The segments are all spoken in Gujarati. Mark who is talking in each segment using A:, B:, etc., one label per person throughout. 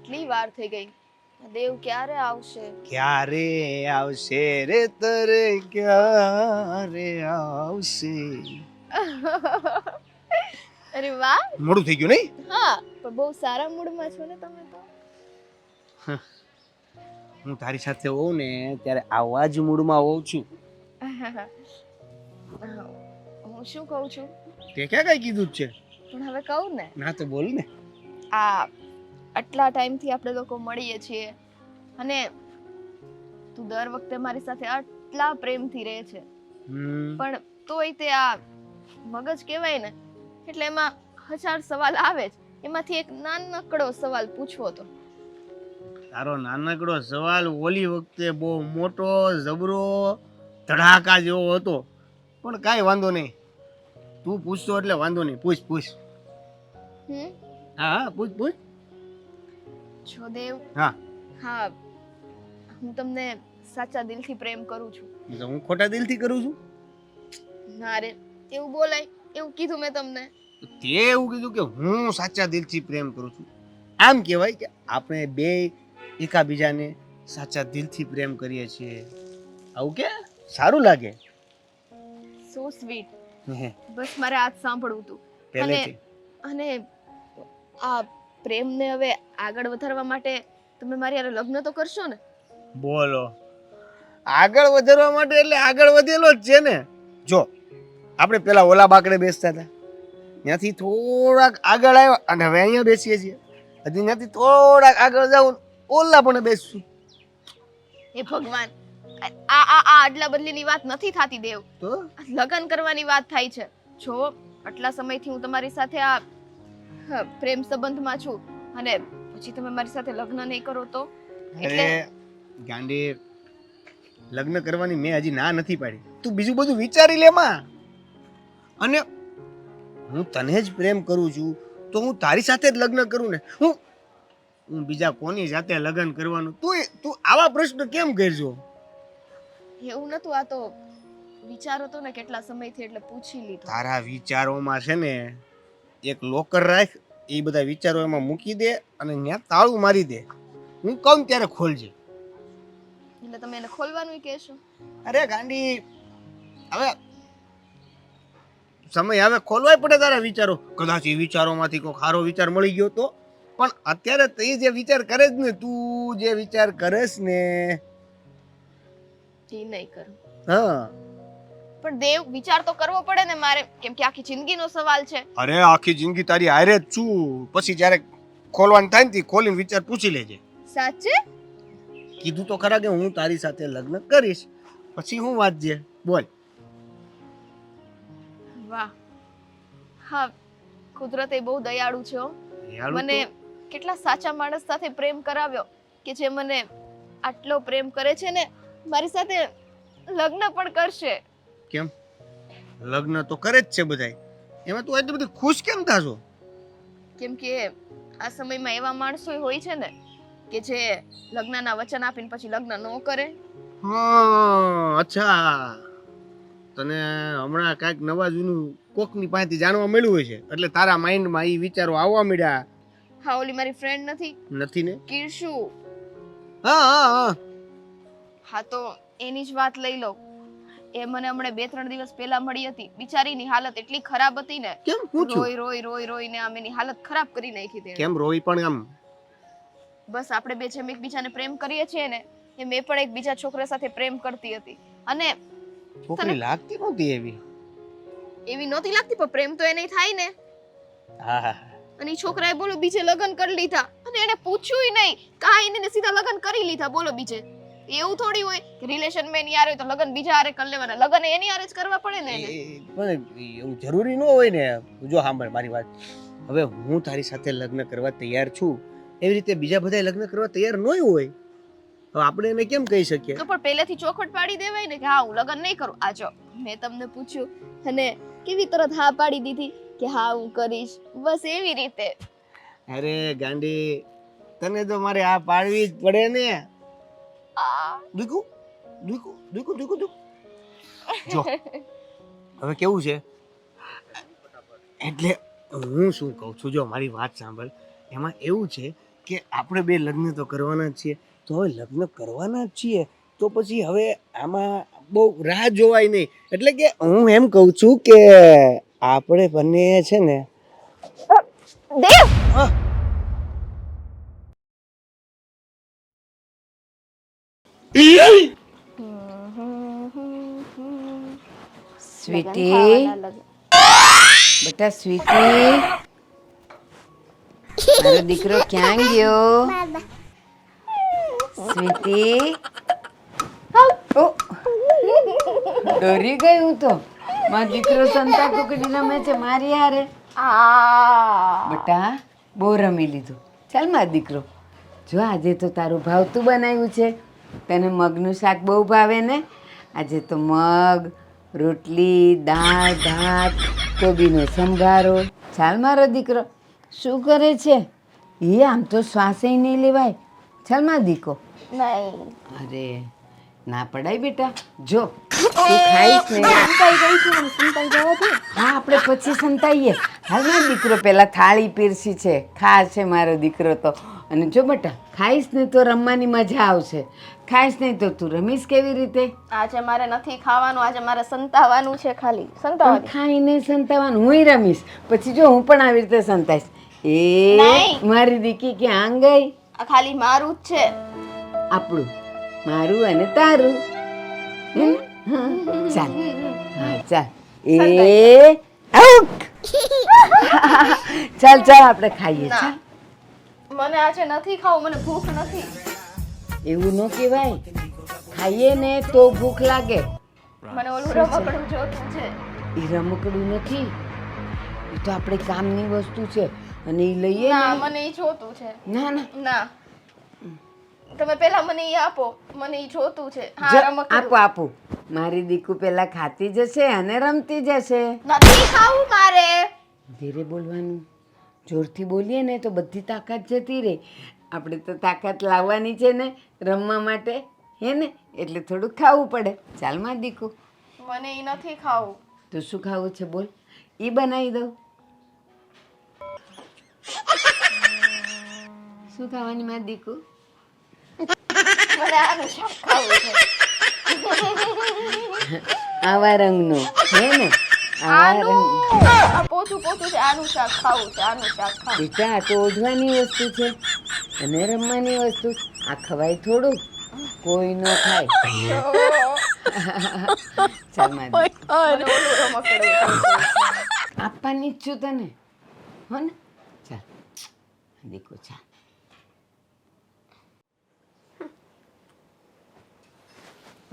A: કેટલી વાર થઈ ગઈ. દેવ ક્યારે આવશે?
B: ક્યારે આવશે રે તરે ક્યારે આવશે?
A: અરે વાહ.
B: મોડું થઈ ગયું નહીં?
A: હા, પણ બહુ સારા મૂડમાં છો ને તમે તો.
B: હું તારી સાથે હોઉં ને ત્યારે આવા જ મૂડમાં હોઉં છું.
A: હું શું કહું છું?
B: તે ક્યાં કઈ કીધું જ છે?
A: પણ હવે કહું ને.
B: ના તો બોલ ને.
A: આ આટલા ટાઈમથી આપણે લોકો મળીએ છીએ અને તું દર વખતે મારી સાથે આટલા પ્રેમથી રહે છે, પણ તોય તે આ મગજ કહેવાય ને, એટલે એમાં હજાર સવાલ આવે જ. એમાંથી એક નાનકડો સવાલ પૂછવો હતો.
B: તારો નાનકડો સવાલ ઓલી વખતે બહુ મોટો જબરો ધડાકા જેવો હતો, પણ કાંઈ વાંધો નહીં. તું પૂછતો એટલે વાંધો નહીં. પૂછ. હા પૂછ.
A: જો દેવ.
B: હા.
A: હું તમને સાચા દિલથી પ્રેમ કરું છું.
B: હું ખોટા દિલથી કરું છું?
A: ના રે, એવું બોલાય? એવું કીધું મેં તમને?
B: તે એવું કીધું કે હું સાચા દિલથી પ્રેમ કરું છું. આમ કહેવાય કે આપણે બે એકાબીજાને સાચા દિલથી પ્રેમ કરીએ છીએ. આવું કે સારું લાગે.
A: So sweet. બસ મારે આજ સાંભળવું હતું. અને આ પ્રેમને હવે આગળ વધારવા માટે તમે મારી હારે લગ્ન તો કરશો ને?
B: બોલો, આગળ વધારવા માટે એટલે આગળ વધેલો જ છે ને. જો આપણે પેલા ઓલા બાકડે બેસતા હતા, ત્યાંથી થોડાક આગળ આવ્યા અને હવે અહીંયા બેસીએ છીએ. હજી ત્યાંથી થોડાક આગળ જાઉં ઓલા પણ બેસશું.
A: હે ભગવાન, આ આડલા બદલીની વાત નથી થતી દેવ.
B: તો
A: લગ્ન કરવાની વાત થાય છે. જો આટલા સમયથી હું તમારી સાથે આ પ્રેમ સંબંધમાં છું અને પછી તમે મારી સાથે લગ્ન નહીં કરો તો?
B: એટલે ગાંડી, લગ્ન કરવાની મેં હજી ના નથી પાડી. તું બીજું બધું વિચારી લે માં. અને હું તને જ પ્રેમ કરું છું તો હું તારી સાથે જ લગ્ન કરું ને. હું બીજા કોની સાથે લગ્ન કરવાનું? તું આવા પ્રશ્ન કેમ કરજો?
A: એવું નતું, આ તો વિચાર હતો ને કેટલા સમયથી, એટલે પૂછી લીધું.
B: તારા વિચારોમાં છે ને એક લોકર રાખ, એ બધા વિચારો એમાં મૂકી દે અને ત્યાં તાળું મારી દે. હું કહું ત્યારે ખોલજે.
A: એટલે તમે એને ખોલવાનું કહેશો?
B: અરે ગાંડી, હવે સમય આવે ખોલવાય પડે તારા વિચારો. કદાચ એ વિચારોમાંથી કોઈ સારો વિચાર મળી ગયો તો. પણ અત્યારે તે જે વિચાર કરે જ ને, તું જે વિચાર કરેશ ને
A: એ નહીં કરું.
B: હા,
A: પણ દેવ, વિચાર તો કરવો પડે ને મારે, કેમ કે આખી જિંદગીનો સવાલ છે.
B: અરે આખી જિંદગી તારી હારે જ છું. પછી જ્યારે ખોલવાનું થાય ને ખોલીને વિચાર પૂછી લેજે.
A: સાચે?
B: કીધું તો ખરા કે હું તારી સાથે લગ્ન કરીશ. પછી હું વાત છે બોલ.
A: વાહ, હા, કુદરત એ બહુ દયાળુ છે. મને કેટલા સાચા માણસ સાથે પ્રેમ કરાવ્યો કે જે મને આટલો પ્રેમ કરે છે ને મારી સાથે લગ્ન પણ કરશે.
B: કેમ? લગ્ન તો કરે જ છે બધાય, એમાં તું એટલી બધી ખુશ કેમ થાશો?
A: કેમ કે આ સમયમાં એવા માણસો હોય છે ને કે જે લગ્નના વચન આપીને પછી લગ્ન ન કરે.
B: હા, અચ્છા, તને હમણાં કાંઈક નવા જૂનું કોકની પાસેથી જાણવા મળ્યું હોય છે એટલે તારા માઇન્ડમાં એ વિચારો આવવા મળ્યા.
A: હા, ઓલી મારી ફ્રેન્ડ
B: નથી ને?
A: કીર્ષુ.
B: હા,
A: તો એની જ વાત લઈ લો. એ મને હમણાં 2-3 દિવસ પહેલા મળી હતી. બિચારીની હાલત એટલી ખરાબ હતી ને.
B: કેમ?
A: રોઈ આમ એની હાલત ખરાબ કરી નાખી હતી.
B: કેમ રોઈ પણ? આમ
A: બસ આપણે બે જેમ એકબીજાને પ્રેમ કરીએ છીએ ને એમ એ પણ એક બીજા છોકરા સાથે પ્રેમ કરતી હતી. અને
B: છોકરી લાગતી નહોતી
A: એવી નહોતી લાગતી, પણ પ્રેમ તો એને થાય ને.
B: હા.
A: અને ઈ છોકરાએ બોલો બીજે લગ્ન કરી લીધા અને એને પૂછ્યું નહીં, કાંઈ નહીં, સીધા લગ્ન કરી લીધા. બોલો બીજે. એવું થોડી હોય કે રિલેશન માં એની હારે હોય તો લગ્ન બીજા હારે કરી લેવાના. લગ્ન એની હારે જ કરવા પડે ને એને.
B: પણ એવું જરૂરી ન હોય ને. જો સાંભળ મારી વાત. હવે હું તારી સાથે લગ્ન કરવા તૈયાર છું, એવી રીતે બીજા બધા લગ્ન કરવા તૈયાર ન હોય. હવે આપણે એને કેમ કહી શકીએ?
A: તો પણ પહેલેથી ચોખવટ પાડી દેવાય ને કે હા, હું લગ્ન નહીં કરું. આ જો મેં તમને પૂછ્યું અને કેવી તરત હા પાડી દીધી કે હા હું કરીશ. બસ એવી રીતે.
B: અરે ગાંડી, તને તો મારે આ પાડવી જ પડે ને. દુકુ. જો હવે કેવું છે, એટલે હું શું કહું છું, જો મારી વાત સાંભળ. એમાં એવું છે કે આપણે બે લગ્ન તો કરવાના જ છીએ, તો હવે લગ્ન કરવાના જ છીએ તો પછી હવે આમાં બહુ રાહ જોવાય નહીં. એટલે કે હું એમ કહું છું કે આપણે બંને છે ને
A: દેવ
B: આહ!
C: સ્વીટી, બેટા સ્વીટી, મારો દીકરો ક્યાં ગયો? સ્વીટી, ઓ ડરી ગઈ હું તો. મારો દીકરો સંતા કુકડી રમે છે મારી હારે. બેટા બહુ રમી લીધું. ચાલ મારો દીકરો, જો આજે તો તારું ભાવતું બનાવ્યું છે. તને મગનું શાક બહુ ભાવે ને? આજે તો મગ, રોટલી, દાળ ભાત, કોબીનો સંભારો. ચાલ મારો દીકરો. શું કરે છે એ? આમ તો શ્વાસે નહીં લેવાય. ચાલ મારો દીકો.
A: નહીં
C: અરે ના પડાય બેટા. જો તું ખાઈશ ને.
A: સંતાઈ ગઈ છું, મને સંતાઈ જવા દે.
C: હા આપણે પછી સંતાઈએ. હાલ મારો દીકરો પેલા થાળી પીરસી છે, ખા છે મારો દીકરો તો. અને જો બેટા ખાઈશ ને તો રમવાની મજા આવશે, ખાઈશ નહીં તો તું રમીશ કેવી રીતે?
A: આજે મારે નથી ખાવાનું, આજે મારે સંતાવાનું છે, ખાલી
C: પણ
A: સંતાવાનું.
C: ખાઈને સંતાવાનું, હુંય રમીશ. પછી જો હું પણ આવી રીતે સંતાઈશ. એ
A: નહીં.
C: મારી દીકી ક્યાં ગઈ?
A: આ ખાલી મારું જ છે.
C: આપણું, મારું અને તારું. હમ? હા, ચાલ હા ચાલ. એ આઉટ! ચાલ ચાલ આપણે ખાઈએ.
A: ના.
C: ચાલ.
A: મને આજે નથી ખાવું, મને ભૂખ નથી.
C: એવું ન કહેવાય. ખાઈએ ને તો ભૂખ લાગે.
A: મને ઓલું રમકડું જોતું છે.
C: એ રમકડું નથી, એ તો આપણે કામની વસ્તુ છે અને એ લઈએ
A: ના,
C: ને.
A: મને ઈ જોતું છે.
C: ના ના
A: ના, તમે પેલા મને ઈ આપો, મને ઈ જોતું છે. હા,
C: જો,
A: રમકડું.
C: આપો આપો. મારી દીકુ પેલા ખાતી જશે અને રમતી જશે.
A: નથી ખાવું મારે.
C: ધીરે બોલવાનું. જોરથી બોલીએ ને તો બધી તાકાત જતી રહે. આપણે તો તાકાત લાવવાની છે ને રમવા માટે, હે ને? એટલે થોડુંક ખાવું પડે. ચાલ માં દીકુ.
A: મને ઈ નથી ખાવું.
C: તો શું ખાવું છે બોલ, ઈ બનાવી દઉં. શું ખાવાની માં દીકુ?
A: મને આનું શાક ખાવું છે.
C: આવા રંગનું, હે ને? આવા રંગ.
A: આનું આ પોચું પોચું છે, આનું શાક ખાવું છે, આનું શાક ખાવું.
C: બેટા આ તો ઓઢવાની વસ્તુ છે અને રમવાની વસ્તુ. આ ખવાય થોડું, કોઈ ન ખાય. ચાલ મારી
A: મને ઓલું રમકડું જોતું છે.
C: આપવાની જ છું તને, હો ને? ચાલ દીકો ચાલ.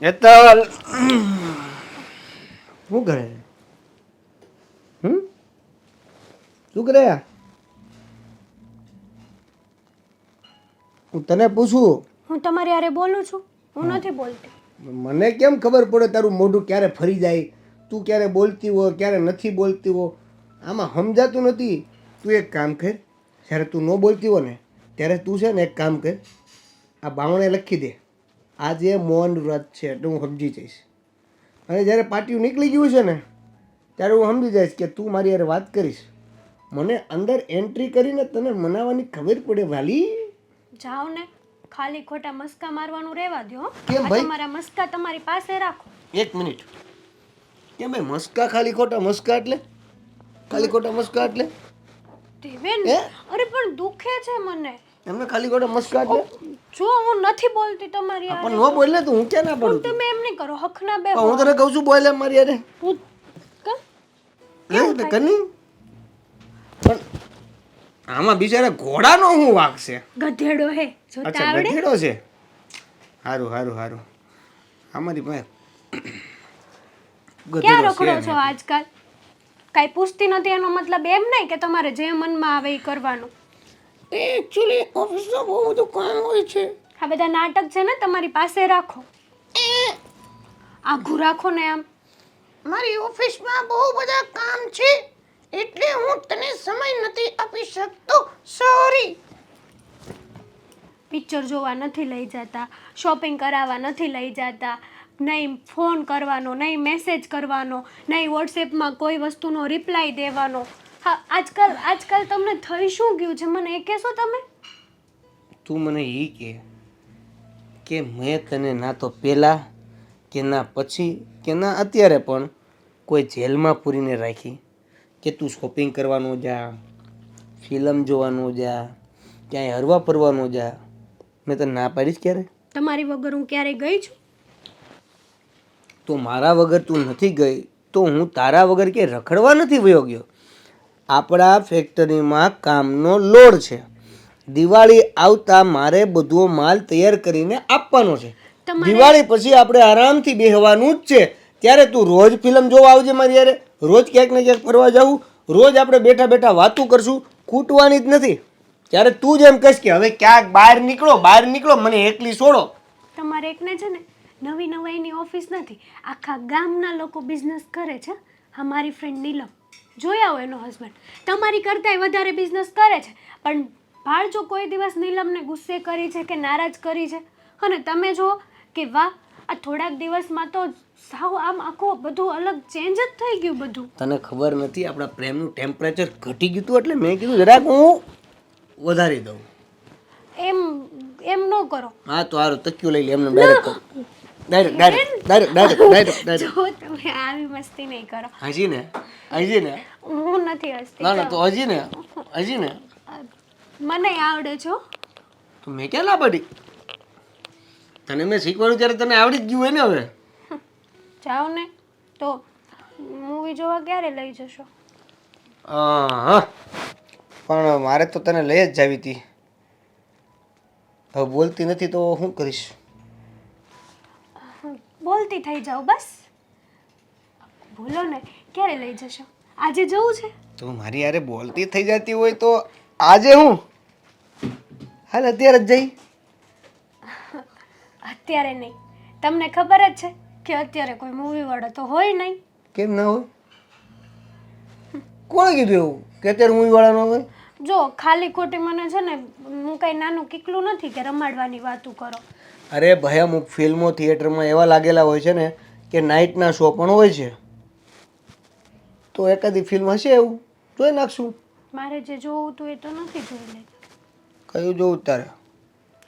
B: હેતલ શું કરે? શું કરે? હું તને પૂછું.
D: હું તમારી હારે બોલું છું, હું નથી બોલતી.
B: મને કેમ ખબર પડે તારું મોઢું ક્યારે ફરી જાય, તું ક્યારે બોલતી હો ક્યારે નથી બોલતી હો? આમાં સમજાતું નથી. તું એક કામ કર, જ્યારે તું ન બોલતી હો ને ત્યારે તું છે ને એક કામ કર, આ બાવણે લખી દે આજે મૌન વ્રત છે, એટલે હું સમજી જઈશ. અને જ્યારે પાટિયું નીકળી ગયું છે ને ત્યારે હું સમજી જઈશ કે તું મારી હારે વાત કરીશ. મને અંદર એન્ટ્રી કરીને તને મનાવવાની ખબર પડે વાલી.
D: જાઓ ને, ખાલી ખોટા મસ્કા મારવાનું રહેવા દો. હો?
B: કેમ
D: આ
B: ભાઈ?
D: તમારા મસ્કા તમારી પાસે રાખો.
B: એક મિનિટ, કેમ ભાઈ મસ્કા ખાલી ખોટા મસ્કા એટલે? ખાલી ખોટા મસ્કા એટલે?
D: દેવેન,
B: હે?
D: અરે પણ દુખે છે મને.
B: એમને ખાલી ખોટા મસ્કા એટલે?
D: જો હું નથી બોલતી તમારી હારે.
B: પણ ન બોલે તો હું ક્યાં ના પડું?
D: તમે એમ નહીં કરો, હકના બે
B: પણ હું તને કહું છું બોલે મારી હારે.
D: હું કા?
B: હે તે કરની? પણ આમાં બિચારા ઘોડાનો શું વાંક છે?
D: ગધેડો હે, જોતા
B: અચ્છા
D: આવડે?
B: ગધેડો છે. સારું સારું સારું. અમારી પાસે
D: ક્યાં
B: ગધેડો
D: રખડો
B: છે
D: છો
B: નહીં.
D: આજકાલ? કાંઈ પૂછતી નથી એનો મતલબ એમ નહીં કે તમારે જે મનમાં આવે એ કરવાનું.
B: એકચ્યુઅલી ઓફિસમાં બહુ બધું કામ હોય છે.
D: આ બધા નાટક છે ને તમારી પાસે રાખો. આઘું રાખો ને આમ.
B: મારી ઓફિસમાં બહુ બધા કામ છે એટલે હું તને સમય નથી આપી શકતો, સોરી.
D: પિક્ચર જોવા નથી લઈ જતા, શોપિંગ કરાવવા નથી લઈ જતા, નહીં ફોન કરવાનો, નહીં મેસેજ કરવાનો, નહીં વોટ્સએપમાં કોઈ વસ્તુનો રિપ્લાય દેવાનો. હા, આજકાલ તમને થઈ શું ગયું છે મને એ કહેશો તમે?
B: તું મને એ કે મેં તને ના તો પહેલાં કે ના પછી કે ના અત્યારે પણ કોઈ જેલમાં પૂરીને રાખી કે તું શોપિંગ કરવાનું જા, ફિલ્મ જોવાનું જા, ક્યાંય હરવા ફરવાનું જા, મેં તને ના પાડીશ ક્યારે?
D: તમારી વગર હું ક્યારેય ગઈ છું?
B: તો મારા વગર તું નથી ગઈ તો હું તારા વગર કે રખડવા નથી વયો ગયો. આપણા ફેક્ટરીમાં કામનો લોડ છે. દિવાળી આવતા મારે બધો માલ તૈયાર કરીને આપવાનો છે. દિવાળી પછી આપણે આરામથી બેહવાનું જ છે. ત્યારે તું રોજ ફિલ્મ જોવા આવજે મારી યારે, રોજ ક્યાંક ને ક્યાંક ફરવા જવું, રોજ આપણે બેઠા બેઠા વાતું કરશું, ખૂટવાની જ નથી. ત્યારે તું જ એમ કહીશ કે હવે ક્યાંક બહાર નીકળો, મને એકલી છોડો.
D: તમારે એકને છે ને નવી નવાઈની ઓફિસ નથી, આખા ગામના લોકો બિઝનેસ કરે છે. અમારી ફ્રેન્ડ નીલમ, જોયા હોય એનો હસબન્ડ તમારી કરતાંય વધારે બિઝનેસ કરે છે. પણ ભાળજો કોઈ દિવસ નીલમને ગુસ્સે કરી છે કે નારાજ કરી છે? અને તમે જુઓ કે વાહ, આ થોડાક દિવસમાં તો સાવ આમ આખું બધું અલગ ચેન્જ જ થઈ ગયું બધું.
B: તને ખબર નથી આપણા પ્રેમનું ટેમ્પરેચર ઘટી ગયું હતું એટલે મેં કીધું જરાક હું વધારી દઉં.
D: એમ ન કરો.
B: હા તો હારું, તકિયું લઈ લે એમને ડાયરેક્ટ.
D: જો તમે આવી મસ્તી નહીં કરો.
B: હજી ને
D: હું નથી હસતી.
B: ના તો હજી ને
D: મને આવડે છો.
B: તો મેં ક્યાં ના પાડી? તને મેં શીખવાડું ત્યારે તને આવડી જ ગયું હોય ને. હવે
D: જાઓ ને તો મૂવી જોવા ક્યારે લઈ જશો?
B: હા પણ મારે તો તને લઈ જ જાવી હતી. હવે બોલતી નથી તો શું કરીશ?
D: બોલતી થઈ જાઓ બસ. બોલો ને, ક્યારે લઈ જશો? આજે જવું છે?
B: તો મારી યારે બોલતી થઈ જતી હોય તો આજે હું હાલ અત્યારે જ જઈ?
D: અત્યારે નહીં. તમને ખબર જ છે કે અત્યારે કોઈ મૂવી વાળો તો હોય નહીં.
B: કેમ ના હોય? કોણે કીધું એવું કે અત્યારે મૂવી વાળા ન હોય?
D: જો ખાલી ખોટી મને છે ને, હું કઈ નાનું કીકલું નથી કે રમાડવાની વાતું કરો.
B: અરે ભાઈ, અમુક ફિલ્મો થિયેટરમાં એવા લાગેલા હોય છે ને કે નાઇટના શો પણ હોય છે. તો એકાદી ફિલ્મ હશે એવું જોઈ નાખશું.
D: મારે જે જોવું હતું એ તો નથી જોઈ લે.
B: કયું જોવું તારે?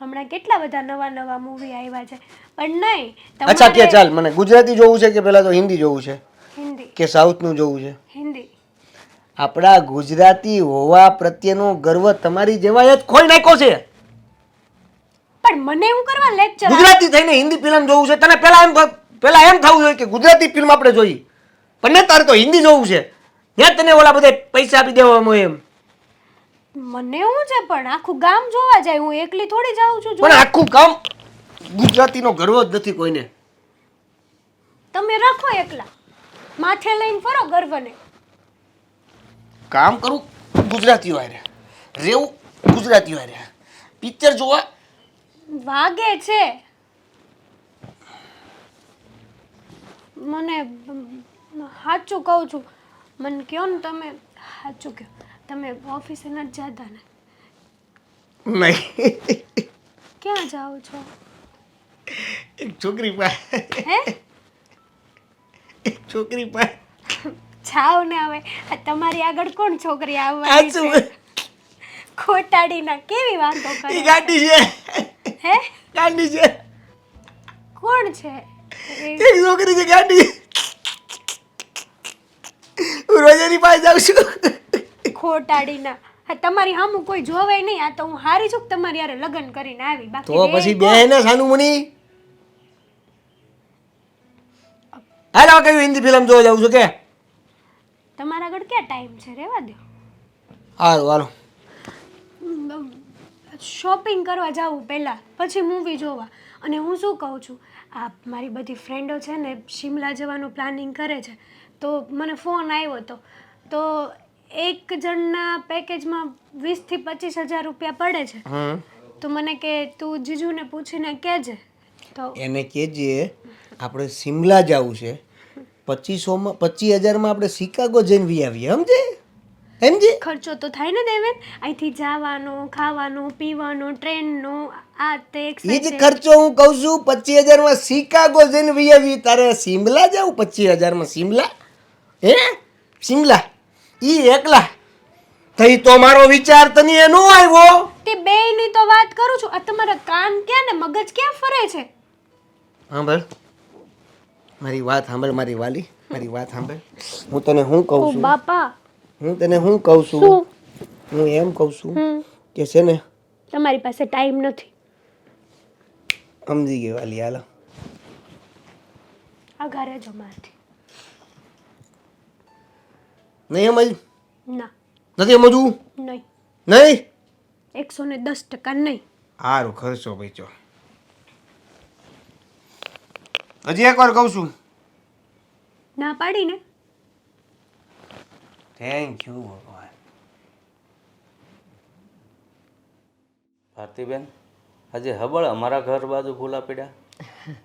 D: હમણાં કેટલા બધા નવા નવા મૂવી આવ્યા છે. પણ નહીં,
B: અચ્છા કે ચાલ, મને ગુજરાતી જોવું છે કે પેલા તો હિન્દી જોવું છે
D: હિન્દી.
B: કે સાઉથનું જોવું છે?
D: હિન્દી.
B: આપણા ગુજરાતી હોવા પ્રત્યેનો ગર્વ તમારી જેવાય જ ખોઈ નાખ્યો છે.
D: પણ મને એવું કરવા લેક્ચર
B: ગુજરાતી થઈને હિન્દી ફિલ્મ જોવું છે? તને પેલા એમ થવું જોઈએ કે ગુજરાતી ફિલ્મ આપણે જોઈએ, પણ ને તારે તો હિન્દી જોવું છે. ત્યાં તને ઓલા બધા પૈસા આપી દેવામાં એમ.
D: મને એવું છે પણ આખું ગામ જોવા જાય, હું એકલી થોડી જાઉં છું.
B: પણ આખું ગામ ગુજરાતીનો ગર્વ જ નથી કોઈને.
D: તમે રાખો એકલા, માથે લઈને ફરો ગર્વને.
B: કામ કરું ગુજરાતીઓ હારે, રેવું ગુજરાતીઓ હારે, પિક્ચર જોવા
D: વાગે છે મને. સાચું કહું છું, મને કહો ને તમે. સાચું કહો, તમે ઓફિસે નથી જતા ને?
B: નહીં.
D: ક્યાં જાઓ છો?
B: એક છોકરી પાસે.
D: હે?
B: એક છોકરી પાસે
D: જાઓ ને હવે. આ તમારી આગળ કોણ છોકરી આવવાની છે? ખોટાડીના કેવી વાતો કરે.
B: ગાડી છે.
D: હે?
B: ગાડી છે.
D: કોણ છે?
B: એક છોકરી છે ગાડી. હું રોજ એની પાસે જાઉં છું.
D: ખોટાડીના. હા, તમારી સામું કોઈ જોવે નહીં. આ તો હું હારી છું કે તમારી હારે લગ્ન કરીને આવી. બાકી
B: તો પછી બે ને સાનું મુની. હાલ હવે કયું હિન્દી ફિલ્મ જોવા જાઉં છું કે?
D: તમારા આગળ ક્યાં ટાઈમ છે? રહેવા દો.
B: હારું હાલો.
D: શોપિંગ કરવા જાવું પહેલાં, પછી મૂવી જોવા. અને હું શું કહું છું, આ મારી બધી ફ્રેન્ડો છે ને શિમલા જવાનું પ્લાનિંગ કરે છે. તો મને ફોન આવ્યો હતો. તો એક જણના પેકેજમાં 20,000 થી 25,000 રૂપિયા પડે છે. તો મને કે તું જીજુને પૂછીને કહેજે. તો
B: એને કહેજે આપણે શિમલા જવું છે, 25,000માં આપણે શિકાગો જઈને વી આવીએ. સમજે?
D: ખર્ચો તો થાય ને દેવેન, અહીંથી જવાનો, ખાવાનો, પીવાનો, ટ્રેનનો, આ તે
B: એ જ ખર્ચો હું કહું છું. 25,000માં શિકાગો જઈને વી આવીએ. તારે શિમલા જવું 25,000માં? શિમલા? હે? શિમલા ઈ એકલા થઈ તો મારો વિચાર તને નો આવ્યો?
D: તે બેયની તો વાત વાત કરું છું. આ તમારા કાન ક્યાં ને મગજ ક્યાં ફરે છે?
B: સાંભળ મારી વાત સાંભળ મારી વાલી, મારી વાત સાંભળ. હું તને શું કહું
D: ઓ
B: છું,
D: બાપા,
B: હું તને શું કહું છું,
D: શું?
B: હું એમ કહું છું કે છે ને,
D: તમારી પાસે ટાઈમ નથી.
B: સમજી ગઈ વાલી. હાલો
D: આ ઘરે જો મારથી.
B: નહીં સમજ,
D: ના,
B: નથી સમજવું,
D: નહીં,
B: નહીં
D: 110% નહીં.
B: સારું ખર્ચો બચ્યો. હજી એકવાર કહું છું.
D: ના પાડીને.
B: થેન્ક યુ ભગવાન.
E: ભારતીબેન, આજે હબળ અમારા ઘર બાજુ ભૂલા પડ્યા.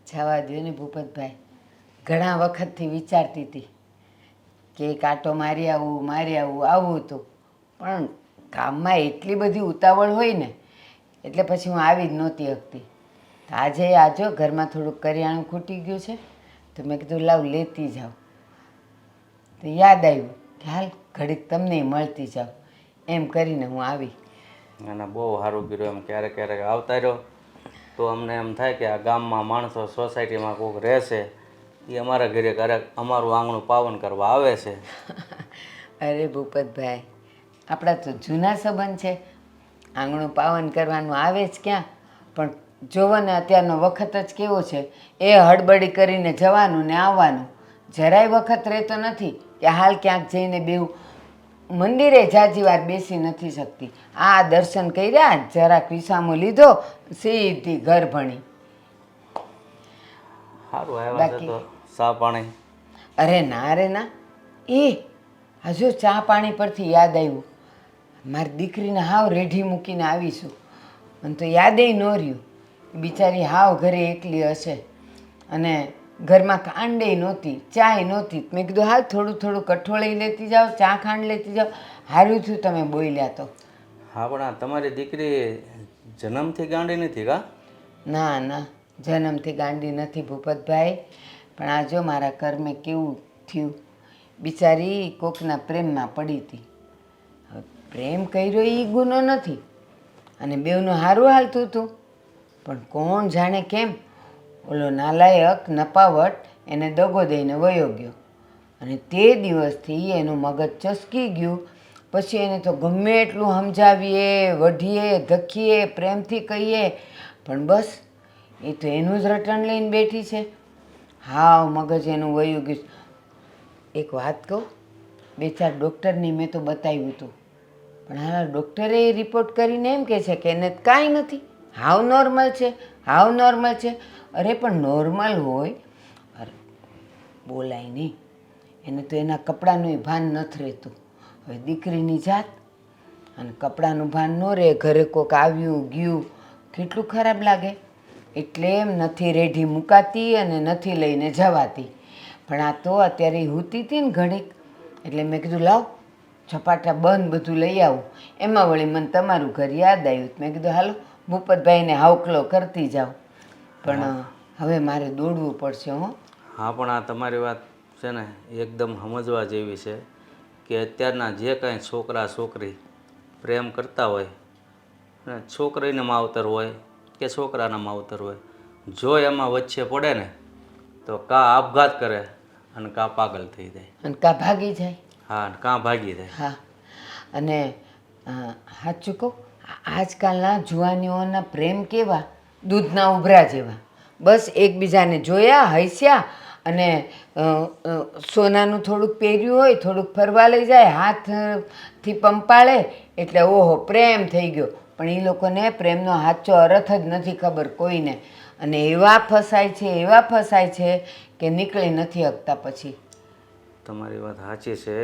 C: જવા દો ને ભૂપતભાઈ, ઘણા વખતથી વિચારતી હતી કે એક આટો મારી આવું આવું હતું, પણ કામમાં એટલી બધી ઉતાવળ હોય ને એટલે પછી હું આવી જ નહોતી શકતી. તો આજે આજો ઘરમાં થોડુંક કરિયાણું ખૂટી ગયું છે તો મેં કીધું લાવ લેતી જાઉં. તો યાદ આવ્યું કે હાલ ઘડીક તમને મળતી જાઉં, એમ કરીને હું આવી.
E: અને બહુ સારું કર્યું. એમ ક્યારેક ક્યારેક આવતા રહ્યો તો અમને એમ થાય કે આ ગામમાં માણસો સોસાયટીમાં કોઈક રહેશે, એ અમારા ઘરે ક્યારેક અમારું આંગણું પાવન કરવા આવે છે.
C: અરે ભૂપતભાઈ, આપણા તો જૂના સંબંધ છે, આંગણું પાવન કરવાનું આવે જ ક્યાં. પણ જોવો ને અત્યારનો વખત જ કેવો છે, એ હડબડી કરીને જવાનું ને આવવાનું, જરાય વખત રહેતો નથી કે હાલ ક્યાંક જઈને બેવું. મંદિરે જાજી વાર બેસી નથી શકતી. આ દર્શન કર્યા, જરાક વિસામો લીધો, સીધી ઘર ભણી.
E: સારું આવ્યા છે તો ચા પાણી.
C: અરે ના રે ના, એ હજુ ચા પાણી પરથી યાદ આવ્યું, મારી દીકરીને હાવ રેઢી મૂકીને આવીશું. મને તો યાદેય ન રહ્યું. બિચારી હાવ ઘરે એકલી હશે અને ઘરમાં ખાંડેય નહોતી, ચાય નહોતી. મેં કીધું હાલ થોડું થોડું કઠોળ લેતી જાઓ, ચા ખાંડ લેતી જાઓ. સારું થયું તમે બોલ્યા તો.
E: હા, પણ આ તમારી દીકરી જન્મથી ગાંડી નથી કા?
C: ના ના, જન્મથી ગાંડી નથી ભૂપતભાઈ, પણ આ જો મારા કર્મે કેવું થયું. બિચારી કોકના પ્રેમમાં પડી હતી. હવે પ્રેમ કર્યો એ ગુનો નથી અને બેવનું સારું હાલતું હતું, પણ કોણ જાણે કેમ ઓલો નાલાયક નપાવટ એને દગો દઈને વયો ગયો અને તે દિવસથી એનું મગજ ચસકી ગયું. પછી એને તો ગમે એટલું સમજાવીએ, વઢીએ, ધખીએ, પ્રેમથી કહીએ, પણ બસ એ તો એનું જ રટણ લઈને બેઠી છે. હાવ મગજ એનું વયું ગયું. એક વાત કહું, 2-4 ડૉક્ટરની મેં તો બતાવ્યું હતું, પણ હાલ ડૉક્ટરે એ રિપોર્ટ કરીને એમ કહે છે કે એને કાંઈ નથી, હાવ નોર્મલ છે, હાવ નોર્મલ છે. અરે પણ નોર્મલ હોય, અરે બોલાય નહીં, એને તો એના કપડાનું ભાન નથી રહેતું. હવે દીકરીની જાત અને કપડાનું ભાન ન રહે, ઘરે કોઈક આવ્યું ગયું કેટલું ખરાબ લાગે. એટલે એમ નથી રેઢી મુકાતી અને નથી લઈને જવાતી. પણ આ તો અત્યારે હૂતી હતી ને ઘડીક, એટલે મેં કીધું લાવ ઝપાટા બંધ બધું લઈ આવું. એમાં વળી મને તમારું ઘર યાદ આવ્યું. મેં કીધું હાલો ભૂપતભાઈને હાવકલો કરતી જાઓ, પણ હવે મારે દોડવું પડશે. હો
E: હા, પણ આ તમારી વાત છે ને એકદમ સમજવા જેવી છે કે અત્યારના જે કાંઈ છોકરા છોકરી પ્રેમ કરતા હોય અને છોકરીને માવતર હોય કે છોકરાના માવતર હોય, જો એમાં વચ્ચે પડે ને તો કાં આપઘાત કરે અને કાં પાગલ થઈ જાય
C: અને કા ભાગી જાય.
E: હા, અને કાં ભાગી જાય.
C: હા, અને સાચું કહું, આજકાલના જુવાનીઓના પ્રેમ કેવા, દૂધના ઉભરા જેવા. બસ એકબીજાને જોયા, હસ્યા અને સોનાનું થોડુંક પહેર્યું હોય, થોડુંક ફરવા લઈ જાય, હાથથી પંપાળે એટલે ઓહો પ્રેમ થઈ ગયો. પણ એ લોકોને પ્રેમનો સાચો અર્થ જ નથી ખબર કોઈને, અને એવા ફસાય છે કે નીકળી નથી શકતા પછી.
E: તમારી વાત સાચી છે.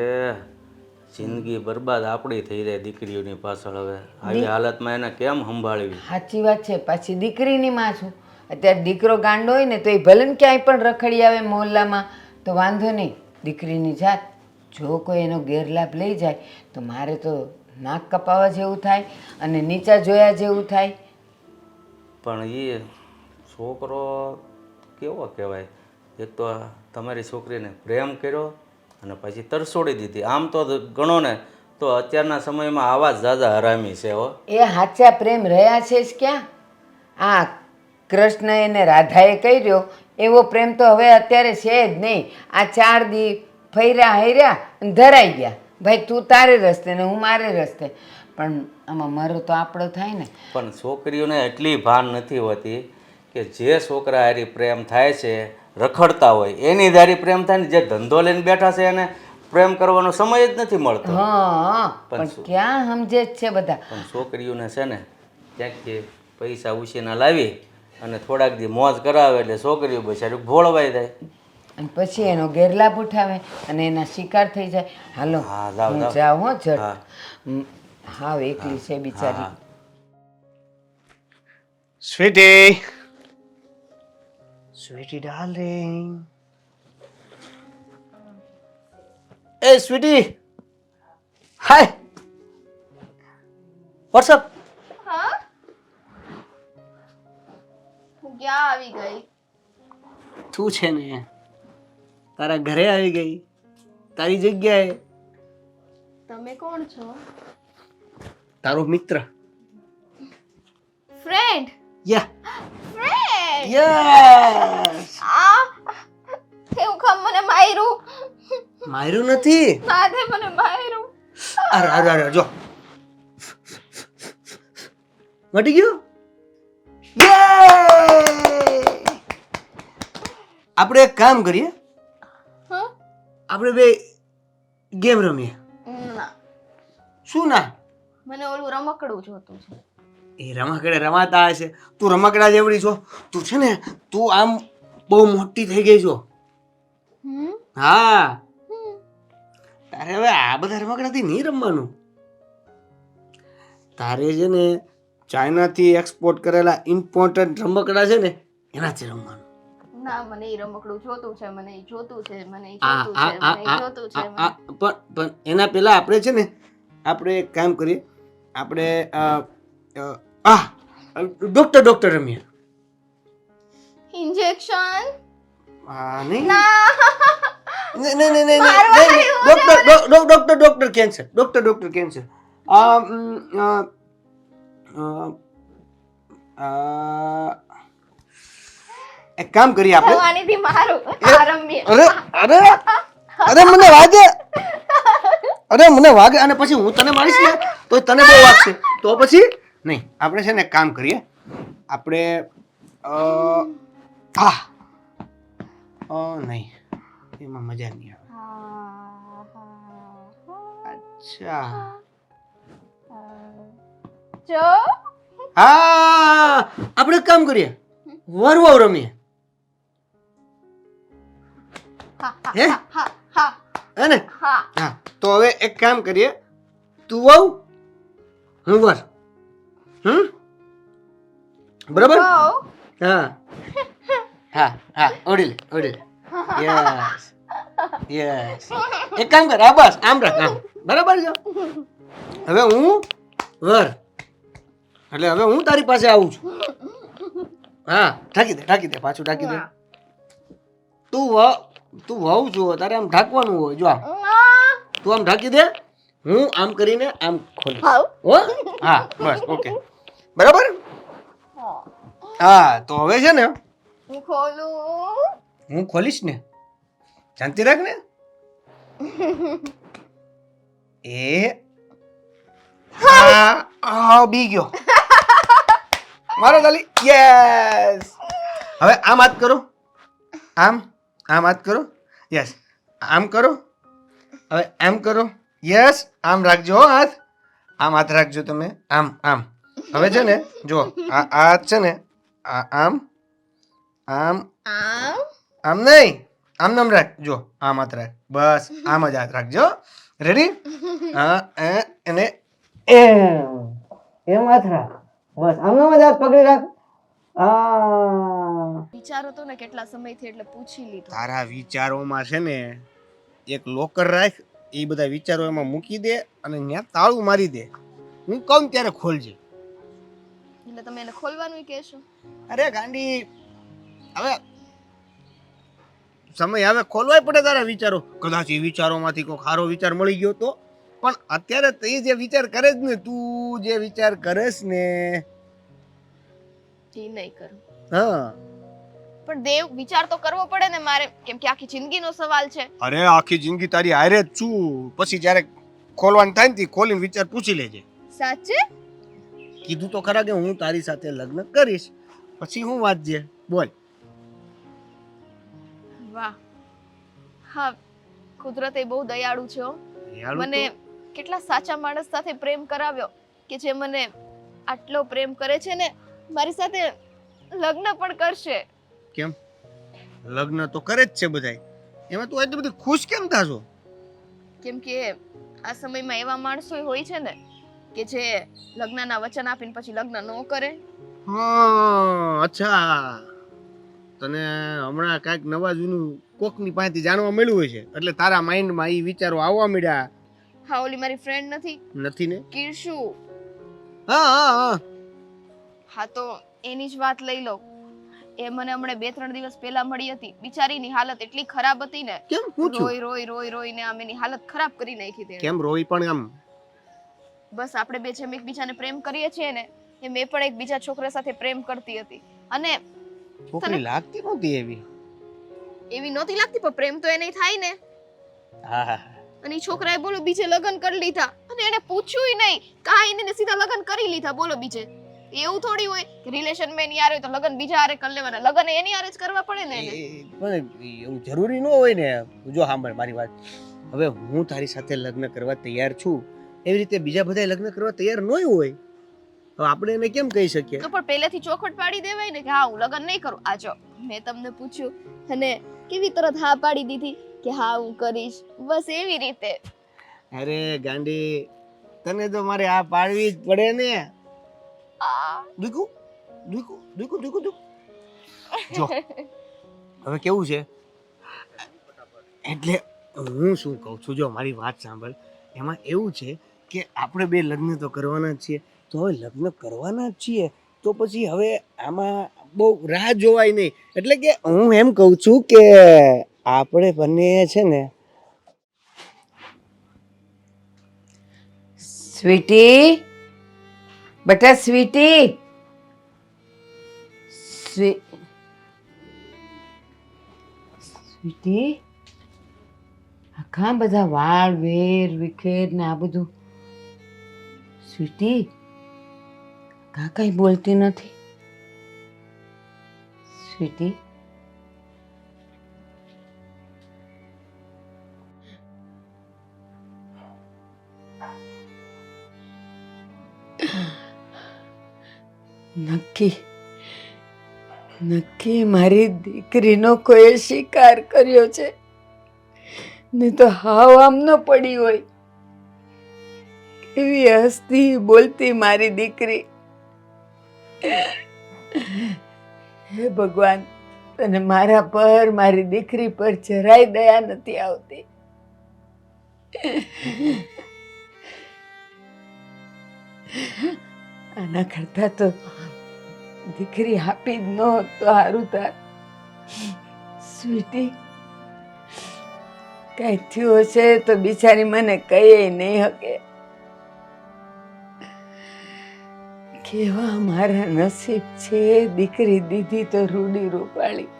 E: જિંદગી બરબાદ આપણી થઈ જાય દીકરીઓની પાછળ. હવે આવી હાલતમાં એને કેમ સંભાળવી?
C: સાચી વાત છે. પાછી દીકરીની માં છું. અત્યારે દીકરો ગાંડો હોય ને તો એ ભલે ને ક્યાંય પણ રખડી આવે મોહલ્લામાં તો વાંધો નહીં, દીકરીની જાત જો કોઈ એનો ગેરલાભ લઈ જાય તો મારે તો નાક કપાવા જેવું થાય અને નીચા જોયા જેવું થાય.
E: પણ એ છોકરો કેવો કહેવાય, એક તો તમારી છોકરીને પ્રેમ કર્યો અને પછી તરસોડી દીધી. આમ તો ગણો ને તો અત્યારના સમયમાં આવા જ ઝાઝા હરામી છે હો.
C: એ સાચા પ્રેમ રહ્યા છે જ ક્યાં? આ કૃષ્ણ એને રાધાએ કર્યો એવો પ્રેમ તો હવે અત્યારે છે જ નહીં. આ 4 દી ફર્યા હર્યા અને ધરાઈ ગયા. ભાઈ તું તારે રસ્તે ને હું મારે રસ્તે. પણ આમાં મરો તો આપણો થાય ને.
E: પણ છોકરીઓને એટલી ભાન નથી હોતી કે જે છોકરા હારી પ્રેમ થાય છે રખડતા હોય એની હારી પ્રેમ થાય ને જે ધંધો લઈને બેઠા છે એને પ્રેમ કરવાનો સમય જ નથી મળતો.
C: હા પણ ક્યાં સમજે જ છે બધા.
E: પણ છોકરીઓને છે ને ક્યાંક પૈસા ઉછીના લાવી અને થોડાક દી મોજ કરાવે એટલે છોકરીઓ બિચારી ભોળવાઈ જાય
C: અને પછી એનો ગેરલાભ ઉઠાવે અને એના શિકાર થઈ જાય. હાલો
E: હા, જાઓ,
C: હું
E: જાઓ.
C: જાઉં હો ઝટ.
E: હા.
C: હા એકલી છે બિચારી.
E: હા.
B: સ્વીટી, સ્વીટી ડાર્લિંગ, એ સ્વીટી, હાય, વોટ્સઅપ.
A: હા હું ક્યાં આવી ગઈ?
B: તું છે ને તારા ઘરે આવી ગઈ, તારી જગ્યાએ.
A: તમે કોણ છો?
B: તારો મિત્ર.
A: ફ્રેન્ડ?
B: યા
A: ફ્રેન્ડ?
B: યસ.
A: એવું કામ મને માર્યું?
B: માર્યું નથી.
A: નાદે મને માર્યું.
B: અરે અરે અરે જો મટી ગયું. આપણે એક કામ કરીએ,
A: હા?
B: આપણે બે ગેમ રમીએ.
A: ના,
B: શું ના?
A: મને ઓલું રમકડું જોતું છે.
B: એ રમકડે રમાતા હશે. તું રમકડા જેવડી છો. તું છે ને તું આમ બહુ મોટી થઈ ગઈ છો.
A: હમ?
B: હા તારે હવે આ બધા રમકડાથી નહીં રમવાનું. તારે છે ને ચાઇનાથી એક્સપોર્ટ કરેલા ઇમ્પોર્ટન્ટ રમકડા છે ને એનાથી રમવાનું.
A: ના, મને ઈ રમકડું જોતું છે, મને ઈ જોતું છે, મને ઈ
B: આ
A: જોતું છે, મને ઈ જોતું છે.
B: પણ એના પહેલા આપણે છે ને આપણે એક કામ કરીએ. આપણે ડોક્ટર રમીએ.
A: ઇન્જેક્શન?
B: હા નહીં
A: ના.
B: નહીં નહીં નહીં નહીં
A: મારવા
B: નહીં ડોક્ટર કેન્સર. Doctor cancer. એક કામ કરીએ આપણે.
A: ભગવાનીથી મારું. આ રમીએ.
B: અરે અરે મને વાગે. અરે મને વાગે અને પછી હું તને મારીશ ને તો તને બહુ વાગશે. તો પછી નહીં. આપણે છે ને એક કામ કરીએ. આપણે નહીં એમાં મજા નહીં આવે. અચ્છા
A: જો
B: હા આપણે એક કામ કરીએ. વરવાવ રમીએ. હે
A: હા હા
B: હે ને?
A: હા.
B: હા તો હવે એક કામ કરીએ. તું વહુ હું વર. બરાબર?
A: વાવ.
B: હા હા હા ઓડી લે. Yes yes. એક કામ કર. આ બસ આમ રાખ. આમ બરાબર છે. હવે હું વર એટલે હવે હું તારી પાસે આવું છું. હા ઢાંકી દે પાછું ઢાંકી દે. તું વહુ છો તારે આમ ઢાંકવાનું હોય. જો આમ તું આમ ઢાંકી દે. હું આમ કરીને આમ ખોલીશ. હો હા બસ ઓકે બરાબર. હા તો હવે છે ને
A: હું ખોલું.
B: હું ખોલીશ ને. શાંતિ રાખ ને. બી ગયો મારો ગાલી. યસ. હવે આમ હાથ કરો. આમ હાથ કરો. યસ આમ કરો. હવે આમ કરો. યસ આમ રાખજો હાથ. આમ હાથ રાખજો તમે. આમ હવે છે ને જો આ હાથ છે ને આમ નહીં આમ નામ રાખ. જો આમ હાથ રાખ. બસ આમ જ હાથ રાખજો. રેડી? હા એને એમ હાથ રાખ. બસ આમ નામ જ હાથ પકડી રાખ.
A: વિચારો તો ને કેટલા સમયથી એટલે પૂછી લીધું.
B: તારા વિચારોમાં છે ને એક લોકર રાખ. એ બધા વિચારો એમાં મૂકી દે અને ત્યાં તાળું મારી દે. હું કહું ત્યારે ખોલજે.
A: એટલે તમે એને ખોલવાનું કહેશો?
B: અરે ગાંડી હવે સમય હવે ખોલવાય પડે તારા વિચારો. કદાચ એ વિચારોમાંથી કોઈ સારો વિચાર મળી ગયો તો પણ અત્યારે તે જે વિચાર કરે જ ને, તું જે વિચાર કરેશ ને,
A: એ નહીં કરું.
B: હા
A: પણ દેવ, વિચાર તો કરવો પડે ને મારે, કેમ કે આખી જિંદગીનો સવાલ છે.
B: અરે આખી જિંદગી તારી હારે જ છું. પછી જ્યારે ખોલવાનું થાય ને ખોલીને વિચાર પૂછી લેજે.
A: સાચે?
B: કીધું તો ખરા કે હું તારી સાથે લગ્ન કરીશ. પછી હું વાત છે, બોલ.
A: વાહ, હા, કુદરતે બહુ દયાળુ છે હો. મને કેટલા સાચા માણસ સાથે પ્રેમ કરાવ્યો કે જે મને આટલો પ્રેમ કરે છે ને મારી સાથે લગ્ન પણ કરશે.
B: કેમ, લગ્ન તો કરે જ છે બધાય, એમાં તું એટલી બધી ખુશ કેમ થાશો?
A: કેમ કે આ સમયમાં એવા માણસો હોય છે ને કે જે લગ્નના વચન આપીને પછી લગ્ન ન કરે.
B: હા, અચ્છા, તને હમણાં કાંઈક નવા જૂનું કોકની પાસેથી જાણવા મળ્યું હોય છે એટલે તારા માઇન્ડમાં એ વિચારો આવવા મળ્યા.
A: હા, ઓલી મારી ફ્રેન્ડ
B: નથી ને?
A: કીર્ષુ.
B: હા હા હા.
A: હા, તો એની જ વાત લઈ લો. એ મને હમણાં 2-3 દિવસ પહેલા મળી હતી. બિચારીની હાલત એટલી ખરાબ હતી ને,
B: કેમ, પૂછું?
A: રોઈને આમ એની હાલત ખરાબ કરી નાખી હતી.
B: કેમ રોઈ પણ આમ?
A: બસ આપણે બે જેમ એકબીજાને પ્રેમ કરીએ છીએ ને એમ એ પણ એક બીજા છોકરા સાથે પ્રેમ કરતી હતી. અને
B: છોકરી લાગતી નહોતી
A: એવી નહોતી લાગતી, પણ પ્રેમ તો એને થાય ને.
B: હા હા.
A: અને ઈ છોકરાએ બોલો બીજે લગ્ન કરી લીધા અને એને પૂછ્યું નહીં, કાંઈ નહીં, ને સીધા લગ્ન કરી લીધા. બોલો બીજે એવું થોડી હોય કે રિલેશન માં એની હારે હોય તો લગ્ન બીજા હારે કરી લેવાના. લગ્ન એની હારે જ કરવા પડે ને એને.
B: પણ એવું જરૂરી ન હોય ને. જો સાંભળ મારી વાત, હવે હું તારી સાથે લગ્ન કરવા તૈયાર છું, એવી રીતે બીજા બધા લગ્ન કરવા તૈયાર ન હોય. હવે આપણે એને કેમ કહી શકીએ?
A: તો પણ પહેલેથી ચોખવટ પાડી દેવાય ને કે હા, હું લગ્ન નહીં કરું. આ જો મેં તમને પૂછ્યું અને કેવી તરત હા પાડી દીધી કે હા હું કરીશ. બસ એવી રીતે.
B: અરે ગાંડી, તને તો મારે આ પાડવી જ પડે ને. દુકુ દુકુ દુકુ દુકુ દુકુ. જો હવે કેવું છે, એટલે હું શું કહું છું, જો મારી વાત સાંભળ. એમાં એવું છે કે આપણે બે લગ્ન તો કરવાના જ છીએ, તો હવે લગ્ન કરવાના જ છીએ તો પછી હવે આમાં બહુ રાહ જોવાય નહીં. એટલે કે હું એમ કહું છું કે આપણે બંને છે ને.
C: સ્વીટી, બેટા સ્વીટી, સ્વીટી, આખા બધા વાળ વેર વિખેર ને આ બધું. સ્વીટી, કઈ બોલતી નથી. સ્વીટી, નક્કી મારી દીકરીનો કોઈ શિકાર કર્યો છે ને તો હાવ આમ ન પડી હોય. કેવી હસતી બોલતી મારી દીકરી. હે ભગવાન, તને મારા પર, મારી દીકરી પર જરાય દયા નથી આવતી. આના કરતા તો દીકરી આપી જ ન હોત તો સારું થાત. સ્વીટી, કઈ થયું હશે તો બિચારી મને કહે નહીં શકે. કેવા મારા નસીબ છે, દીકરી દીધી તો રૂડી રૂપાળી.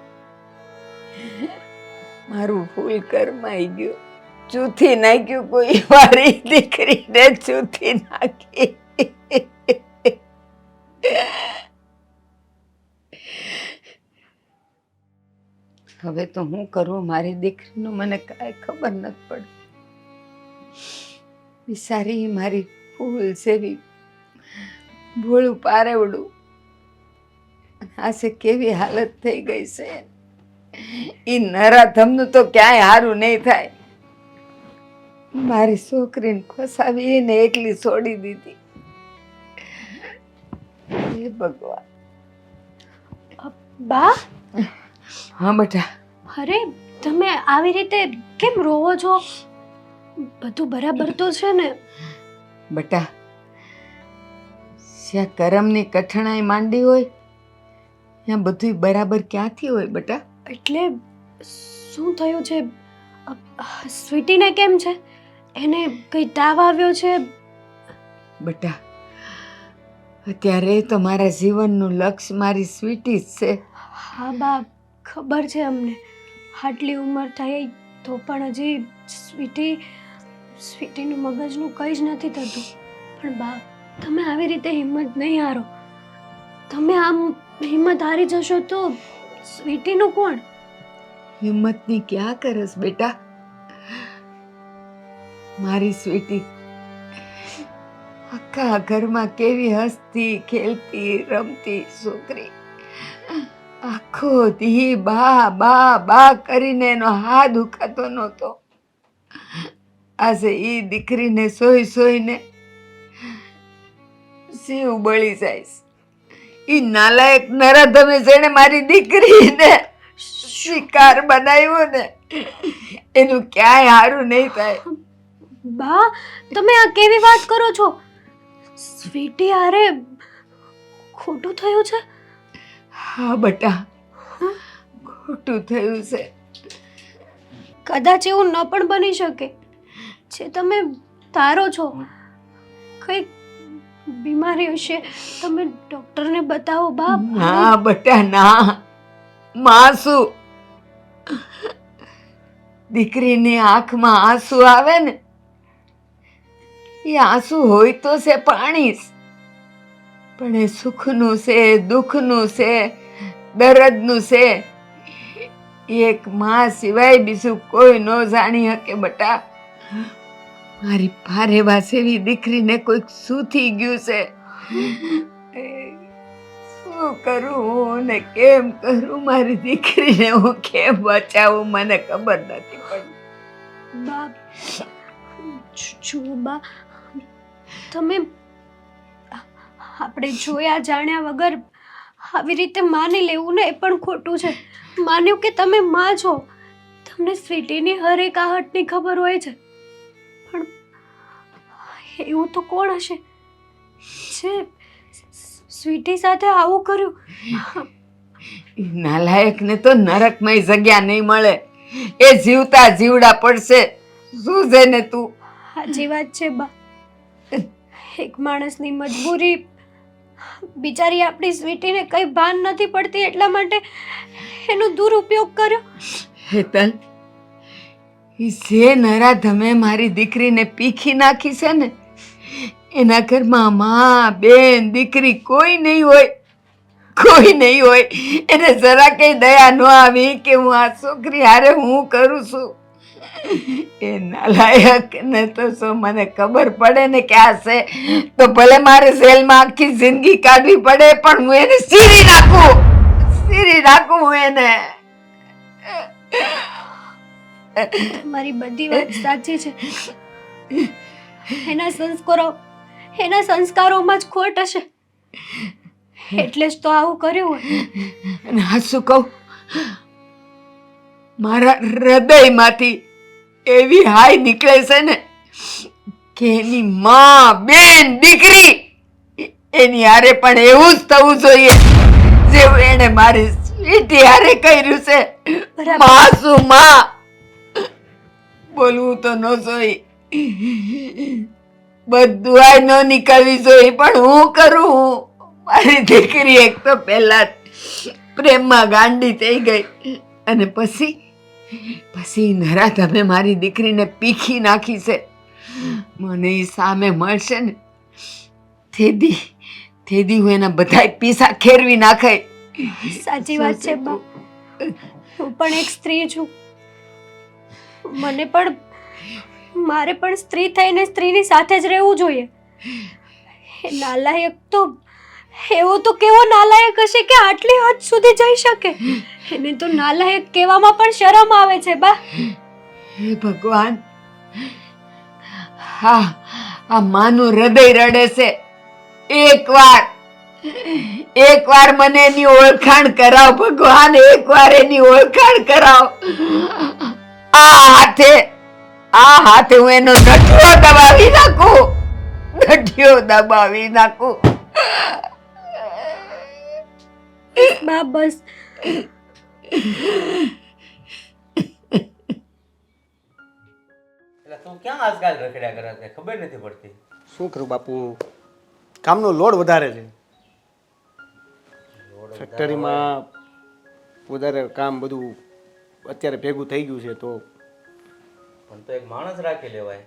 C: મારું ફૂલ કરમાઈ ગયું. ચૂથી નાખ્યું કોઈ મારી દીકરીને, ચૂથી નાખી. હવે તો હું કરું મારી દીકરીનું મને કાંઈ ખબર નથી પડતી. બિચારી મારી ફૂલ સેવી ભોળું પારેવડું આસે કેવી હાલત થઈ ગઈ છે. ઈ નરાધમનું તો ક્યાંય હારું નહીં થાય. મારી છોકરીને ફસાવીને એકલી છોડી દીધી. હે ભગવાન.
D: બા,
C: હા બેટા.
D: અરે તમે આવી રીતે કેમ રોવો છો? બધું બરાબર તો છે ને?
C: બેટા, જ્યાં કરમની કઠણાઈ માંડી હોય ત્યાં બધું બરાબર ક્યાંથી હોય બેટા?
D: એટલે શું થયું છે? સ્વીટીને કેમ છે? એને કઈ તાવ આવ્યો છે?
C: બેટા, અત્યારે તો મારા જીવનનું લક્ષ્ય મારી સ્વીટી જ છે.
D: હા બા, ખબર છે અમને. આટલી ઉંમર થઈ તો પણ હજી સ્વીટીનું મગજનું કંઈ જ નથી થતું. પણ બા, તમે આવી રીતે હિંમત નહીં હારો. તમે આમ હિંમત હારી જશો તો સ્વીટીનું કોણ?
C: હિંમતની ક્યાં કરસ બેટા? મારી સ્વીટી આખા ઘરમાં કેવી હસતી ખેલતી રમતી છોકરી. આખો દી બા બા બા કરીને એનો હાથ દુખાતો નહોતો. આજે ઈ દીકરીને સોઈ સોઈને જીવ બળી જાય. ઈ નાલાયક નરાધમે જેણે મારી દીકરીને શિકાર બનાવ્યો ને એનું ક્યાંય હારું નહીં થાય.
D: બા, તમે આ કેવી વાત કરો છો? સ્વીટી હારે ખોટું થયું છે?
C: હા બેટા, ખોટું થયું છે.
D: કદાચ એવું ન પણ બની શકે જે તમે ધારો છો. કઈ બીમારી હશે, તમે ડોક્ટરને બતાવો બા.
C: ના બેટા ના, માસુ દીકરીની આંખમાં આંસુ આવે ને એ આંસુ હોય તો છે પાણી જ. પણ એ સુખનું છે, દુઃખનું છે, દર્દનું છે. એક માં સિવાય બીજું કોઈ ન જાણી શકે બેટા. મારી પારેવા સેવી દીકરીને કોઈક સૂથી ગયું છે. શું કરું ને કેમ કરું? મારી દીકરીને હું કેમ બચાવું મને ખબર નથી પડતી.
D: બા, જુઓ બા, તમે આપણે જોયા જાણ્યા વગર આવી રીતે માની લેવું ને એ પણ ખોટું છે. માન્યું કે તમે માં છો, તમને સ્વીટીની હરેક આહટની ખબર હોય છે. પણ એવું તો કોણ હશે જે સ્વીટી સાથે આવું કર્યું?
C: નાલાયકને તો નરકમાં જગ્યા નહીં મળે. એ જીવતા જીવડા પડશે. શું છે ને તું?
D: સાચી વાત છે બા. એક માણસની મજબૂરી, બિચારી આપણી સ્વીટીને કઈ ભાન નથી પડતી એટલા માટે એનો દુરુપયોગ કર્યો.
C: હેતલ, જે નરાધમે મારી દીકરીને પીખી નાખી છે ને એના ઘરમાં માં બેન દીકરી કોઈ નહીં હોય. કોઈ નહીં હોય. એને જરા કઈ દયા ન આવી કે હું આ છોકરી હારે હું કરું છું. એ નાલાયક ને તો શું મને ખબર પડે ને કે આ છે તો ભલે મારે જેલમાં આખી જિંદગી કાઢવી પડે પણ હું એને સીરી નાખું હું એને.
D: તમારી બધી વાત સાચી છે. એના સંસ્કારોમાં જ ખોટ હશે એટલે જ તો આવું કર્યું હોય.
C: અને હા શું કહું, મારા હૃદયમાંથી એવી હાય નીકળે છે ને કે એની માં બેન દીકરી એની હારે પણ એવું જ થવું જોઈએ જેવું એને મારી સ્વીટી હારે કર્યું છે. માસુમાં બોલવું તો ન જોઈ, બધું આ ન નીકળવી જોઈએ પણ હું કરું. મારી દીકરી એક તો પહેલા પ્રેમમાં ગાંડી થઈ ગઈ અને પછી નરાધમે મારી દીકરીને પીખી નાખી છે. મને એ સામે મળશે ને તેદી હું એના બધા પીસા ખેરવી નાખે.
D: સાચી વાત છે બા. હું પણ એક સ્ત્રી છું. મારે પણ સ્ત્રી થઈને સ્ત્રીની સાથે જ રહેવું જોઈએ. એ નાલાયક તો એવો તો કેવો નાલાયક હશે કે આટલી હદ સુધી જઈ શકે? એને તો નાલાયક કહેવામાં પણ શરમ આવે છે બા.
C: હે ભગવાન, હા આ માનું હૃદય રડે છે. એકવાર મને એની ઓળખાણ કરાવ ભગવાન, એકવાર એની ઓળખાણ કરાવ. આ હાથે હું એનો નઠિયો દબાવી નાખું.
D: બા બસ.
E: એટલે તું તું ક્યાં આજકાલ રખડ્યા કરે છે ખબર નથી પડતી.
B: શું કરું બાપુ, કામનો લોડ વધારે છે. ફેક્ટરીમાં વધારે કામ બધું અત્યારે ભેગું થઈ ગયું છે. તો
E: પણ તો એક માણસ રાખી લેવાય.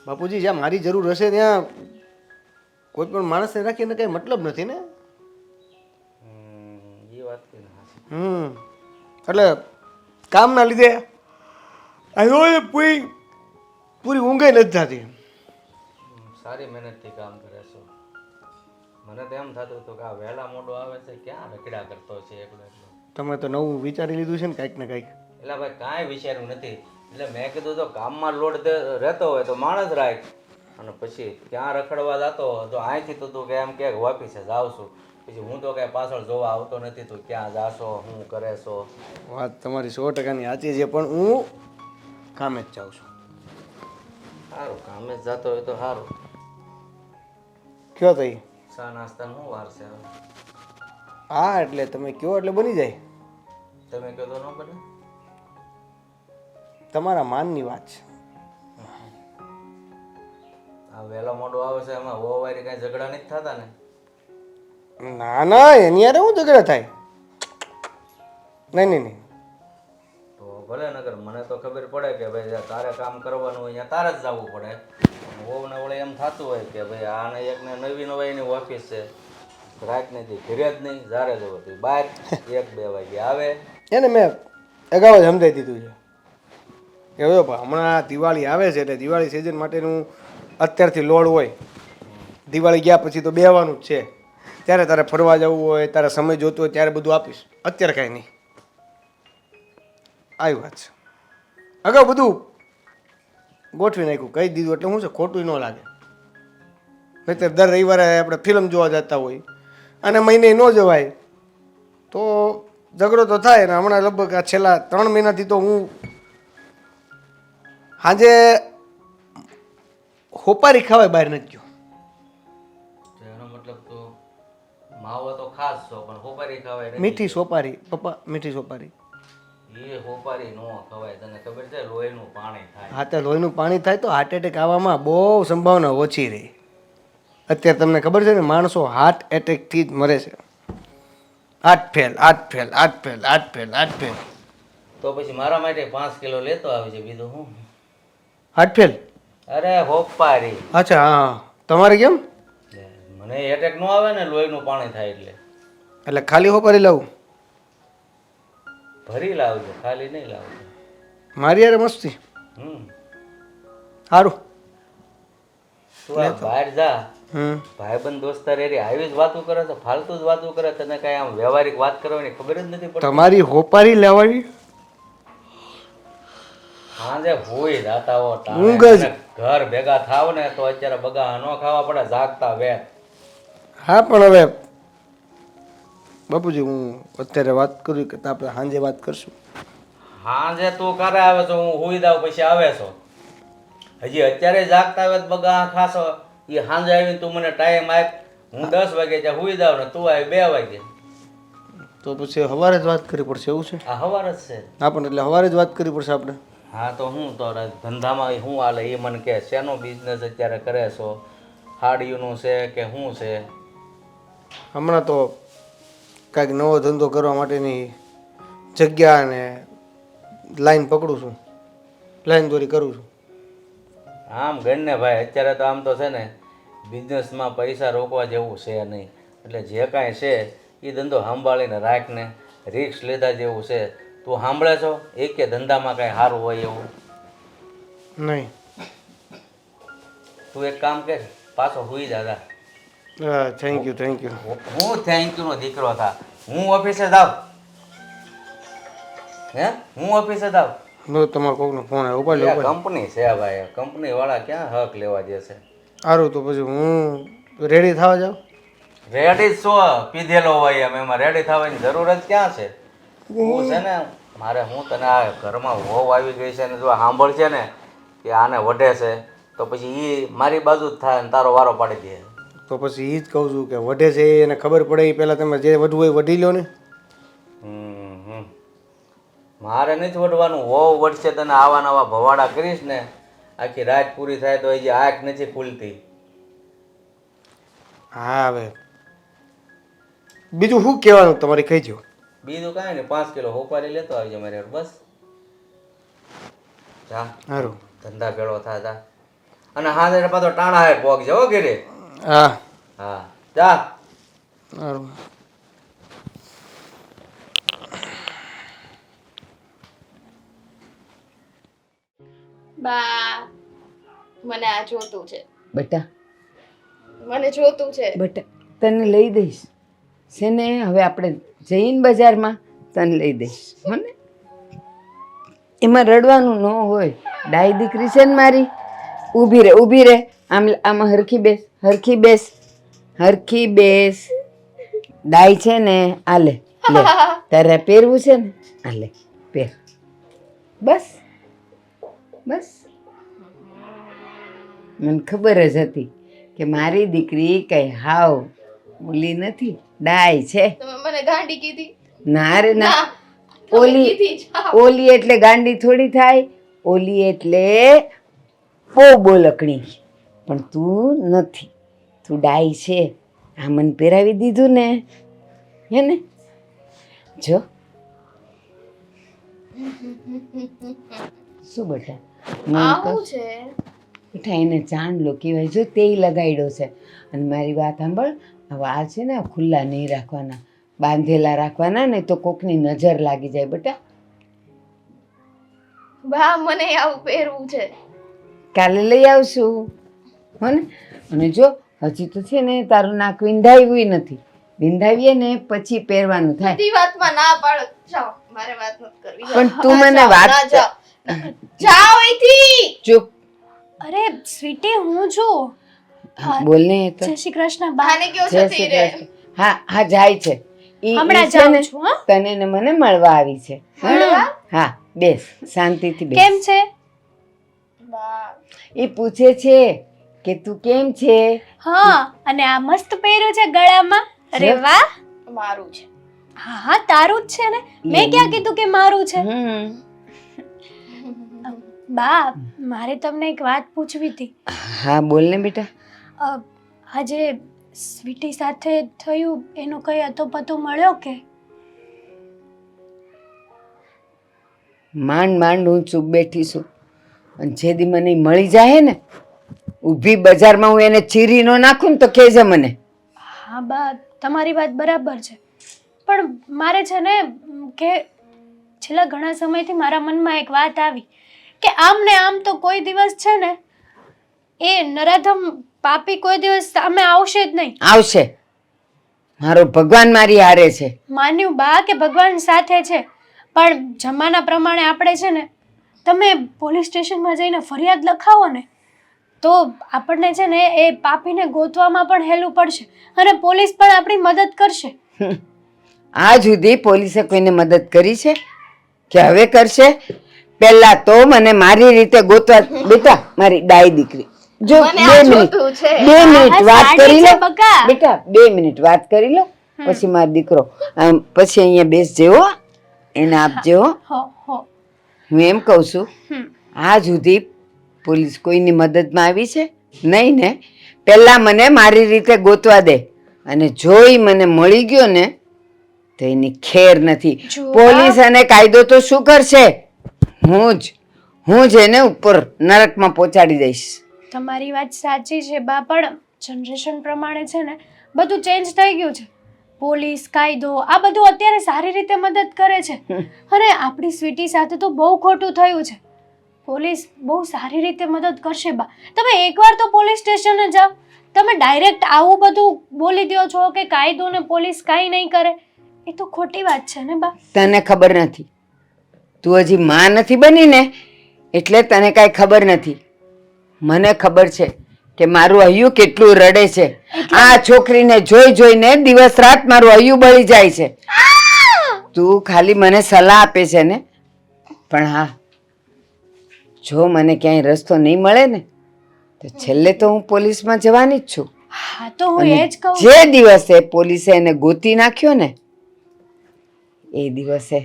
B: બાપુજી, જ્યાં મારી જરૂર હશે ત્યાં કોઈ પણ માણસને રાખીને કંઈ મતલબ નથી ને.
E: એ વાત કઈ ના.
B: એટલે કામના લીધે આ પૂરી પૂરી ઊંઘે નથી થતી.
E: સારી મહેનતથી કામ કરે છો. મને તો એમ થતું હતું કે આ વહેલા મોડો આવે છે ક્યાં રખડ્યા કરતો છે એકલો એકલો.
B: તમે તો નવું વિચારી લીધું છે ને કાંઈક ને કાંઈક.
E: એટલે ભાઈ કાંઈ વિચાર્યું નથી. એટલે મેં કીધું તો કામમાં લોડ રહેતો હોય તો માણસ રાખ. અને પછી ક્યાં રખડવા જતો તો અહીંથી તો તું કે એમ કે ઓફિસે જાઉં છું. પછી હું તો કાંઈ પાછળ જોવા આવતો નથી. તું ક્યાં જાશો શું કરે છો.
B: વાત તમારી 100%ની સાચી છે, પણ હું કામે જ જાઉં છું.
E: સારું કામે જ જતો હોય તો સારું.
B: કયો તઈ?
E: ચા નાસ્તાનું શું વાર છે હવે?
B: હા, એટલે તમે કયો એટલે બની જાય.
E: તમે કહો તો ન બને.
B: તમારા માનની વાત છે.
E: આ વહેલો મોડો આવે છે એમાં હોવારી કાંઈ ઝઘડા નથી થતા ને?
B: ના ના, એની યારે હું ઝઘડા થાય? નહીં નહીં નહીં.
E: તો ભલે નગર મને તો ખબર પડે કે ભાઈ જ્યાં તારે કામ કરવાનું હોય ત્યાં તારે જ જવું પડે. વહુને વળે એમ થતું હોય કે ભાઈ આને એકને નવી નવાઈની ઓફિસ છે, રાત નથી ઘરે જ નહીં, જ્યારે જવો તો બહાર 1-2 વાગે આવે.
B: એને મેં અગાઉ જ સમજાવી દીધું છે કે હવે હમણાં દિવાળી આવે છે એટલે દિવાળી સિઝન માટેનું અત્યારથી લોડ હોય. દિવાળી ગયા પછી તો બેહવાનું જ છે. ત્યારે તારે ફરવા જવું હોય, તારે સમય જોતો હોય ત્યારે બધું આપીશ. અત્યારે કાંઈ નહીં. આવી વાત છે. અગાઉ બધું ગોઠવી નાખ્યું, કહી દીધું એટલે શું છે, ખોટું ન લાગે. નહીંતર દર રવિવારે આપણે ફિલ્મ જોવા જતા હોય અને મહિને ન જવાય તો ઝઘડો તો થાય. ને હમણાં લગભગ આ છેલ્લા 3 મહિનાથી તો હું સાંજે હોપારી ખાવા બહાર નથી ગયો.
E: એનો મતલબ તો માવો તો ખાસ છો પણ હોપારી ખવાય નથી.
B: મીઠી સોપારી પપ્પા, મીઠી સોપારી.
E: એ હોપારી નો ખવાય. તને ખબર છે લોહીનું પાણી થાય.
B: હા, તો લોહીનું પાણી થાય તો હાર્ટ એટેક આવવામાં બહુ સંભાવના ઓછી રહી. અત્યારે તમને ખબર છે ને, માણસો હાર્ટ એટેકથી જ મરે છે. આઠ ફેલ.
E: તો પછી મારા માટે 5 કિલો લેતો આવી છે. બીજું હું?
B: Heart fail?
E: અરે હોપારી.
B: અચ્છા, હા. તમારે કેમ?
E: મને એટેક નો આવે ને લોહીનું પાણી થાય એટલે.
B: એટલે ખાલી હોપારી લાવું?
E: ભરી લાવજો, ખાલી નહીં લાવજો.
B: મારી યાર મસ્તી. સારું.
E: તું આ બહાર જા, ભાઈબંધ દોસ્તાર એરી આવી જ વાતો કરે છે, ફાલતુ જ વાતો કરે. તને કઈ આમ વ્યવહારિક વાત કરવાની ખબર જ નથી પડતી.
B: તમારી હોપારી લેવાની
E: સાંજે હોઈ જાતા હો
B: ઊંઘ જ.
E: ઘર ભેગા થાવ ને તો અત્યારે બગા ન ખાવા પડે, જાગતા વેત.
B: હા, પણ હવે બાપુજી હું અત્યારે વાત કરું કે આપણે સાંજે વાત કરશું.
E: સાંજે તું ક્યારે આવે છો? હું હોઈ જાવ પછી આવે છો. હજી અત્યારે જાગતા વેત બગા ખાશો. એ સાંજે આવીને તું મને ટાઈમ આપ. હું 10 વાગે ત્યાં હોઈ જાવ ને તું આવી 2 વાગે.
B: તો પછી સવારે જ વાત કરવી પડશે એવું છે?
E: આ હવાર જ છે.
B: હા, પણ એટલે સવારે જ વાત કરવી પડશે આપણે.
E: હા, તો હું તો ધંધામાં શું હાલે એ મને કે શેનો બિઝનેસ અત્યારે કરે છો? સાડીઓનું છે કે શું છે?
B: હમણાં તો કાંઈક નવો ધંધો કરવા માટેની જગ્યા અને લાઈન પકડું છું, લાઈન દોરી કરું છું.
E: આમ ગણને ભાઈ, અત્યારે તો આમ તો છે ને બિઝનેસમાં પૈસા રોકવા જેવું છે નહીં. એટલે જે કાંઈ છે એ ધંધો સંભાળીને રાખને. રિસ્ક લીધા જેવું છે. તું સાંભળે છો એક કે ધંધામાં કાંઈ સારું હોય એવું?
B: નહીં.
E: તું એક કામ કર, પાછો હુઈ જા.
B: Thank you.
E: હું થેન્ક યુ નો દીકરો થા. હું ઓફિસે જાઉં. હું ઓફિસે જાઉં.
B: તમારા કોકનો ફોન આવ્યો, ઉપાડ લો.
E: કંપની છે ભાઈ, કંપની વાળા ક્યાં હક લેવા દે છે?
B: સારું, તો પછી હું રેડી થવા જાઉં.
E: રેડી જ છો? પીધેલો હોય એમ, એમાં રેડી થવાની જરૂર જ ક્યાં છે? હું છે ને મારે હું તને આ ઘરમાં વહુ આવી ગઈ છે ને જો સાંભળ છે ને કે આને વઢે છે તો પછી એ મારી બાજુ જ થાય ને તારો વારો પાડી દે.
B: તો પછી એ જ કહું છું કે વઢે છે એને ખબર પડે એ પહેલાં તમે જે વઢવું હોય વઢી લો ને.
E: મારે નથી વઢવાનું, હોવ વઢશે તને આવા નવા ભવાડા કરીશ ને આખી રાત પૂરી થાય તો હજી આંખ નથી ખુલતી.
B: હા હવે બીજું શું કહેવાનું તમારે કહેજો.
E: બીજું કાંઈ નહીં, 5 કિલો હોપારી લેતો આવજે મારે હારે, બસ. જા
B: સારું.
E: ધંધા ભેળો થા જા. અને હા પાછો ટાણા હે પોગ જવો ઘેરે.
B: હા
E: હા જા.
B: સારું.
A: બા મને આ જોતું છે,
C: બેટા
A: મને જોતું છે.
C: બેટા તને લઈ દઈશ છે ને. હવે આપણે જઈને બજારમાં તને લઈ દઈશ હો ને. એમાં રડવાનું ન હોય. ડાઈ દીકરી છે ને મારી. ઊભી રહે ઊભી રહે. આમાં હરખી બેસ હરખી બેસ હરખી બેસ. ડાઈ છે ને આ લે લે તારે પહેરવું છે ને આ લે પહેર. બસ બસ. મને ખબર જ હતી કે મારી દીકરી કઈ હાવ ઓલી નથી, ડાય છે.
A: તમે મને ગાંડી કીધી.
C: ના રે ના.
A: તમે
C: ઓલી
A: કીધી જાઓ.
C: ઓલી એટલે ગાંડી થોડી થાય. ઓલી એટલે બહુ બોલકણી. પણ તું નથી, તું ડાય છે. આ મને પહેરાવી દીધું ને હે ને. જો શું બેટા મન
A: આવું
C: કર.
A: છે.
C: બેટા એને ચાંદલો કહેવાય. જો તે લગાડ્યો છે. અને મારી વાત સાંભળ, આ વાળ છે ને ખુલ્લા નહીં રાખવાના, બાંધેલા રાખવાના, ને તો કોકની નજર લાગી જાય બેટા.
A: બા મને આવું પહેરવું છે.
C: કાલે લઈ આવશું હો ને. અને જો હજી તો છે ને તારું નાક વિંધાવ્યું નથી. વિંધાવીએ ને પછી પહેરવાનું થાય.
A: બધી વાતમાં ના પાડો. જાઓ, મારે વાત નથી કરવી.
C: પણ તું
A: ના
C: મને
A: જાઓ,
C: વાત
A: ના જાઓ. જાઓ અહીંથી.
C: ચૂપ.
D: અરે સ્વીટી હું છું.
C: બોલ ને એ તો.
D: જય શ્રી કૃષ્ણ બા.
A: બાને કયો
C: જય
A: જતી
C: શ્રી
A: રહે.
C: કૃષ્ણ. હા હા જાય છે.
D: હમણાં
C: છે ને
D: જાઉં છું હા.
C: તને ને મને મળવા આવી છે.
A: મળવા?
C: હા બેસ શાંતિથી બેસ.
D: કેમ છે?
A: બા
C: એ પૂછે છે કે તું કેમ છે.
D: હા અને આ મસ્ત પહેર્યું છે ગળામાં. અરે
C: છે?
D: વાહ.
A: મારું છે.
D: હા હા તારું જ છે ને. મેં ક્યાં કીધું કે મારું છે.
C: હમ.
D: બા મારે તમને એક વાત પૂછવી હતી.
C: હા બોલ ને બેટા.
D: આજે સ્વીટી સાથે થયું એનો કઈ અતોપતો મળ્યો કે?
C: માંડ માંડ હું ચૂપ બેઠી છું. અને જે દી મને ઈ મળી જાય ને, ઊભી બજારમાં હું એને ચીરી ન નાખું ને તો કહેજે મને.
D: હા બા તમારી વાત બરાબર છે. પણ મારે છે ને કે છેલ્લા ઘણા સમયથી મારા મનમાં એક વાત આવી કે આમ ને આમ તો કોઈ દિવસ છે ને એ નરાધમ પાપી કોઈ દિવસ સામે આવશે જ નહીં.
C: આવશે. મારો ભગવાન મારી હારે છે.
D: માન્યું બા કે ભગવાન સાથે છે, પણ જમાના પ્રમાણે આપણે છે ને તમે પોલીસ સ્ટેશનમાં જઈને ફરિયાદ લખાવો ને તો આપણને છે ને એ પાપીને ગોતવામાં પણ હેલું પડશે અને પોલીસ પણ આપણી મદદ કરશે.
C: આજ સુધી પોલીસે કોઈને મદદ કરી છે કે હવે કરશે? પહેલા તો મને મારી રીતે ગોતવા. બેટા મારી ડાઈ દીકરી જો
A: મને
C: 2
A: આ
C: મિનિટ
A: જોતું છે.
C: 2 મિનિટ
D: આ
C: વાત
D: સાડી
C: કરી
D: છે
C: લો
D: બકા.
C: બેટા 2 મિનિટ વાત કરી લો પછી મારો દીકરો પછી અહીંયા બેસજે હો. એને આપજે હો.
D: હો હો.
C: હું એમ કહું છું
D: હમ.
C: આજ સુધી પોલીસ કોઈની મદદમાં આવી છે નહીં ને. પહેલા મને મારી રીતે ગોતવા દે અને જોઈ મને મળી ગયો ને તો એની ખેર નથી.
D: જો
C: પોલીસ અને કાયદો તો શું કરશે? હું જ એને ઉપર નરકમાં પહોંચાડી દઈશ.
D: તમારી વાત સાચી છે બા, પણ જનરેશન પ્રમાણે છે ને બધું ચેન્જ થઈ ગયું છે. પોલીસ કાયદો આ બધું અત્યારે સારી રીતે મદદ કરે છે અને આપણી સ્વીટી સાથે તો બહુ ખોટું થયું છે. પોલીસ બહુ સારી રીતે મદદ કરશે બા. તમે એકવાર તો પોલીસ સ્ટેશને જાઓ. તમે ડાયરેક્ટ આવું બધું બોલી દો છો કે કાયદો ને પોલીસ કાંઈ નહીં કરે. એ તો ખોટી વાત છે ને બા.
C: તને ખબર નથી. તું હજી માં નથી બની ને એટલે તને કાંઈ ખબર નથી. મને ખબર છે કે મારું હૈયું કેટલું રડે છે. આ છોકરીને જોઈ જોઈને દિવસ રાત મારું હૈયું બળી જાય છે. તું ખાલી મને સલાહ આપે છે ને, પણ હા જો મને ક્યાંય રસ્તો નહીં મળે ને તો છેલ્લે તો હું પોલીસમાં જવાની જ છું.
D: હા તો હું
C: અને
D: એ જ કહું.
C: જે દિવસે પોલીસે એને ગોતી નાખ્યો ને એ દિવસે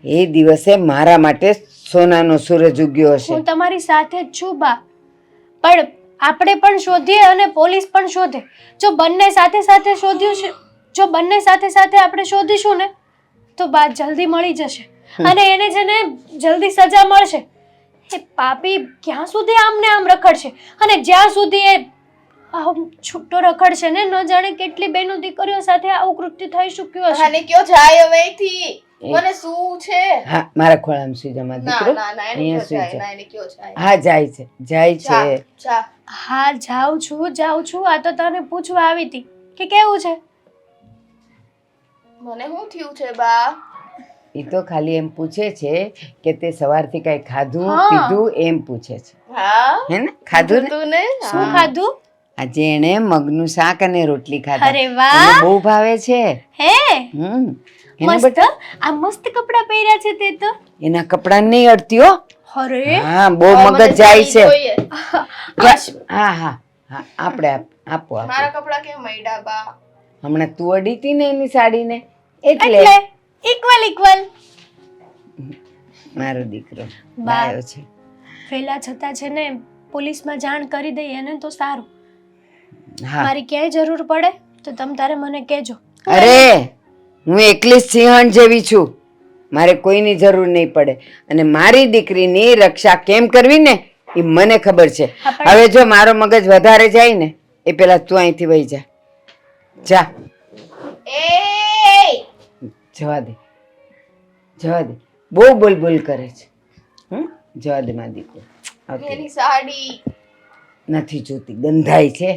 C: એ દિવસે મારા માટે સોનાનો સૂરજ ઉગ્યો હશે.
D: હું તમારી સાથે જ છું બા, પણ આપણે પણ શોધીએ અને પોલીસ પણ શોધે. જો બંને સાથે સાથે શોધ્યું છે, જો બંને સાથે સાથે આપણે શોધીશું ને તો બા જલ્દી મળી જશે અને એને છે ને જલ્દી સજા મળશે. એ પાપી ક્યાં સુધી આમને આમ રખડશે અને જ્યાં સુધી એ આમ છૂટો રખડશે ને, ન જાણે કેટલી બહેનો દીકરીઓ સાથે આવું કૃત્ય થઈ ચૂક્યું હશે.
A: અને કયો જાય હવે અહીંથી? મને શું છે?
C: હા, મારા ખોળામાં સુઈ જા મારો
A: ના
C: દીકરો.
A: ના ના, એને
C: અહીંયા
A: કયો
C: સુઈ
A: જાય?
C: જા.
A: ના, એને કયો જાય?
C: હા, જાય છે, જાય
A: જા
C: છે.
A: જા.
D: હા, જાઉં છું. આ તો તને પૂછવા આવી હતી કે કેવું છે.
A: મને શું થયું છે બા?
C: એ તો ખાલી એમ પૂછે છે કે તે સવારથી કઈ ખાધું
D: હા.
C: પીધું એમ પૂછે છે.
A: હા
C: હે ને? ખાધું ને?
A: તું ને
D: શું ખાધું?
C: આજે એણે મગનું શાક અને રોટલી ખાધા.
D: અરે વાહ!
C: એને બહુ ભાવે છે.
D: હે
C: એને
D: મસ્ત, આ મસ્ત કપડાં પહેર્યા છે તે તો.
C: એના કપડા નહીં અડતી હો.
D: અરે
C: હા, બહુ
A: હવે
C: મગજ
A: મને
C: જાય
A: સાડી
C: છે.
A: જોઈએ.
C: હા હા હા, આપણે આપો
A: મારા
C: આપો.
A: કપડા કેમ મયડા બા?
C: હમણાં તું અડી હતી ને એની સાડીને એટલે
D: એટલે ઇક્વલ
C: મારો દીકરો
D: બા.
C: લાયો છે.
D: ફેલા છતાં છે ને પોલીસમાં જાણ કરી દઈએ ને તો સારું.
C: હા,
D: મારી ક્યાંય જરૂર પડે તો તમ તારે મને કહેજો.
C: અરે હું એકલી જ સિંહણ જેવી છું. મારે કોઈની જરૂર નહીં પડે અને મારી દીકરીની રક્ષા કેમ કરવી ને એ મને ખબર છે.
D: હા, પણ-
C: હવે જો મારો મગજ વધારે જાય ને એ પેલા તું અહીંથી વહી જા. જા,
A: એ
C: જવા દે, જવા દે. બહુ બોલ બોલ કરે છે. જવા દે મારો દીકરો. આવતી
A: એની સાડી.
C: નથી જોતી, ગંધાય છે.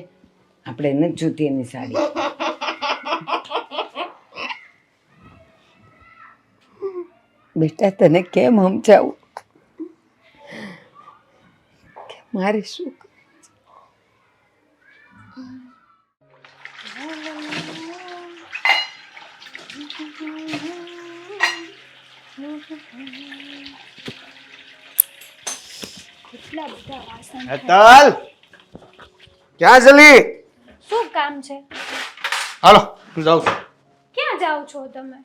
C: આપણે નથી જોતી એની સાડી. બેટા તને કેમ સમજાવું કે મારે શું કરવું?
D: કેટલા બધા વાસણ.
B: હેતલ ક્યાં ચલી?
D: શું કામ છે?
B: હાલો હું જાઉં છું.
D: ક્યાં જાઓ છો તમે?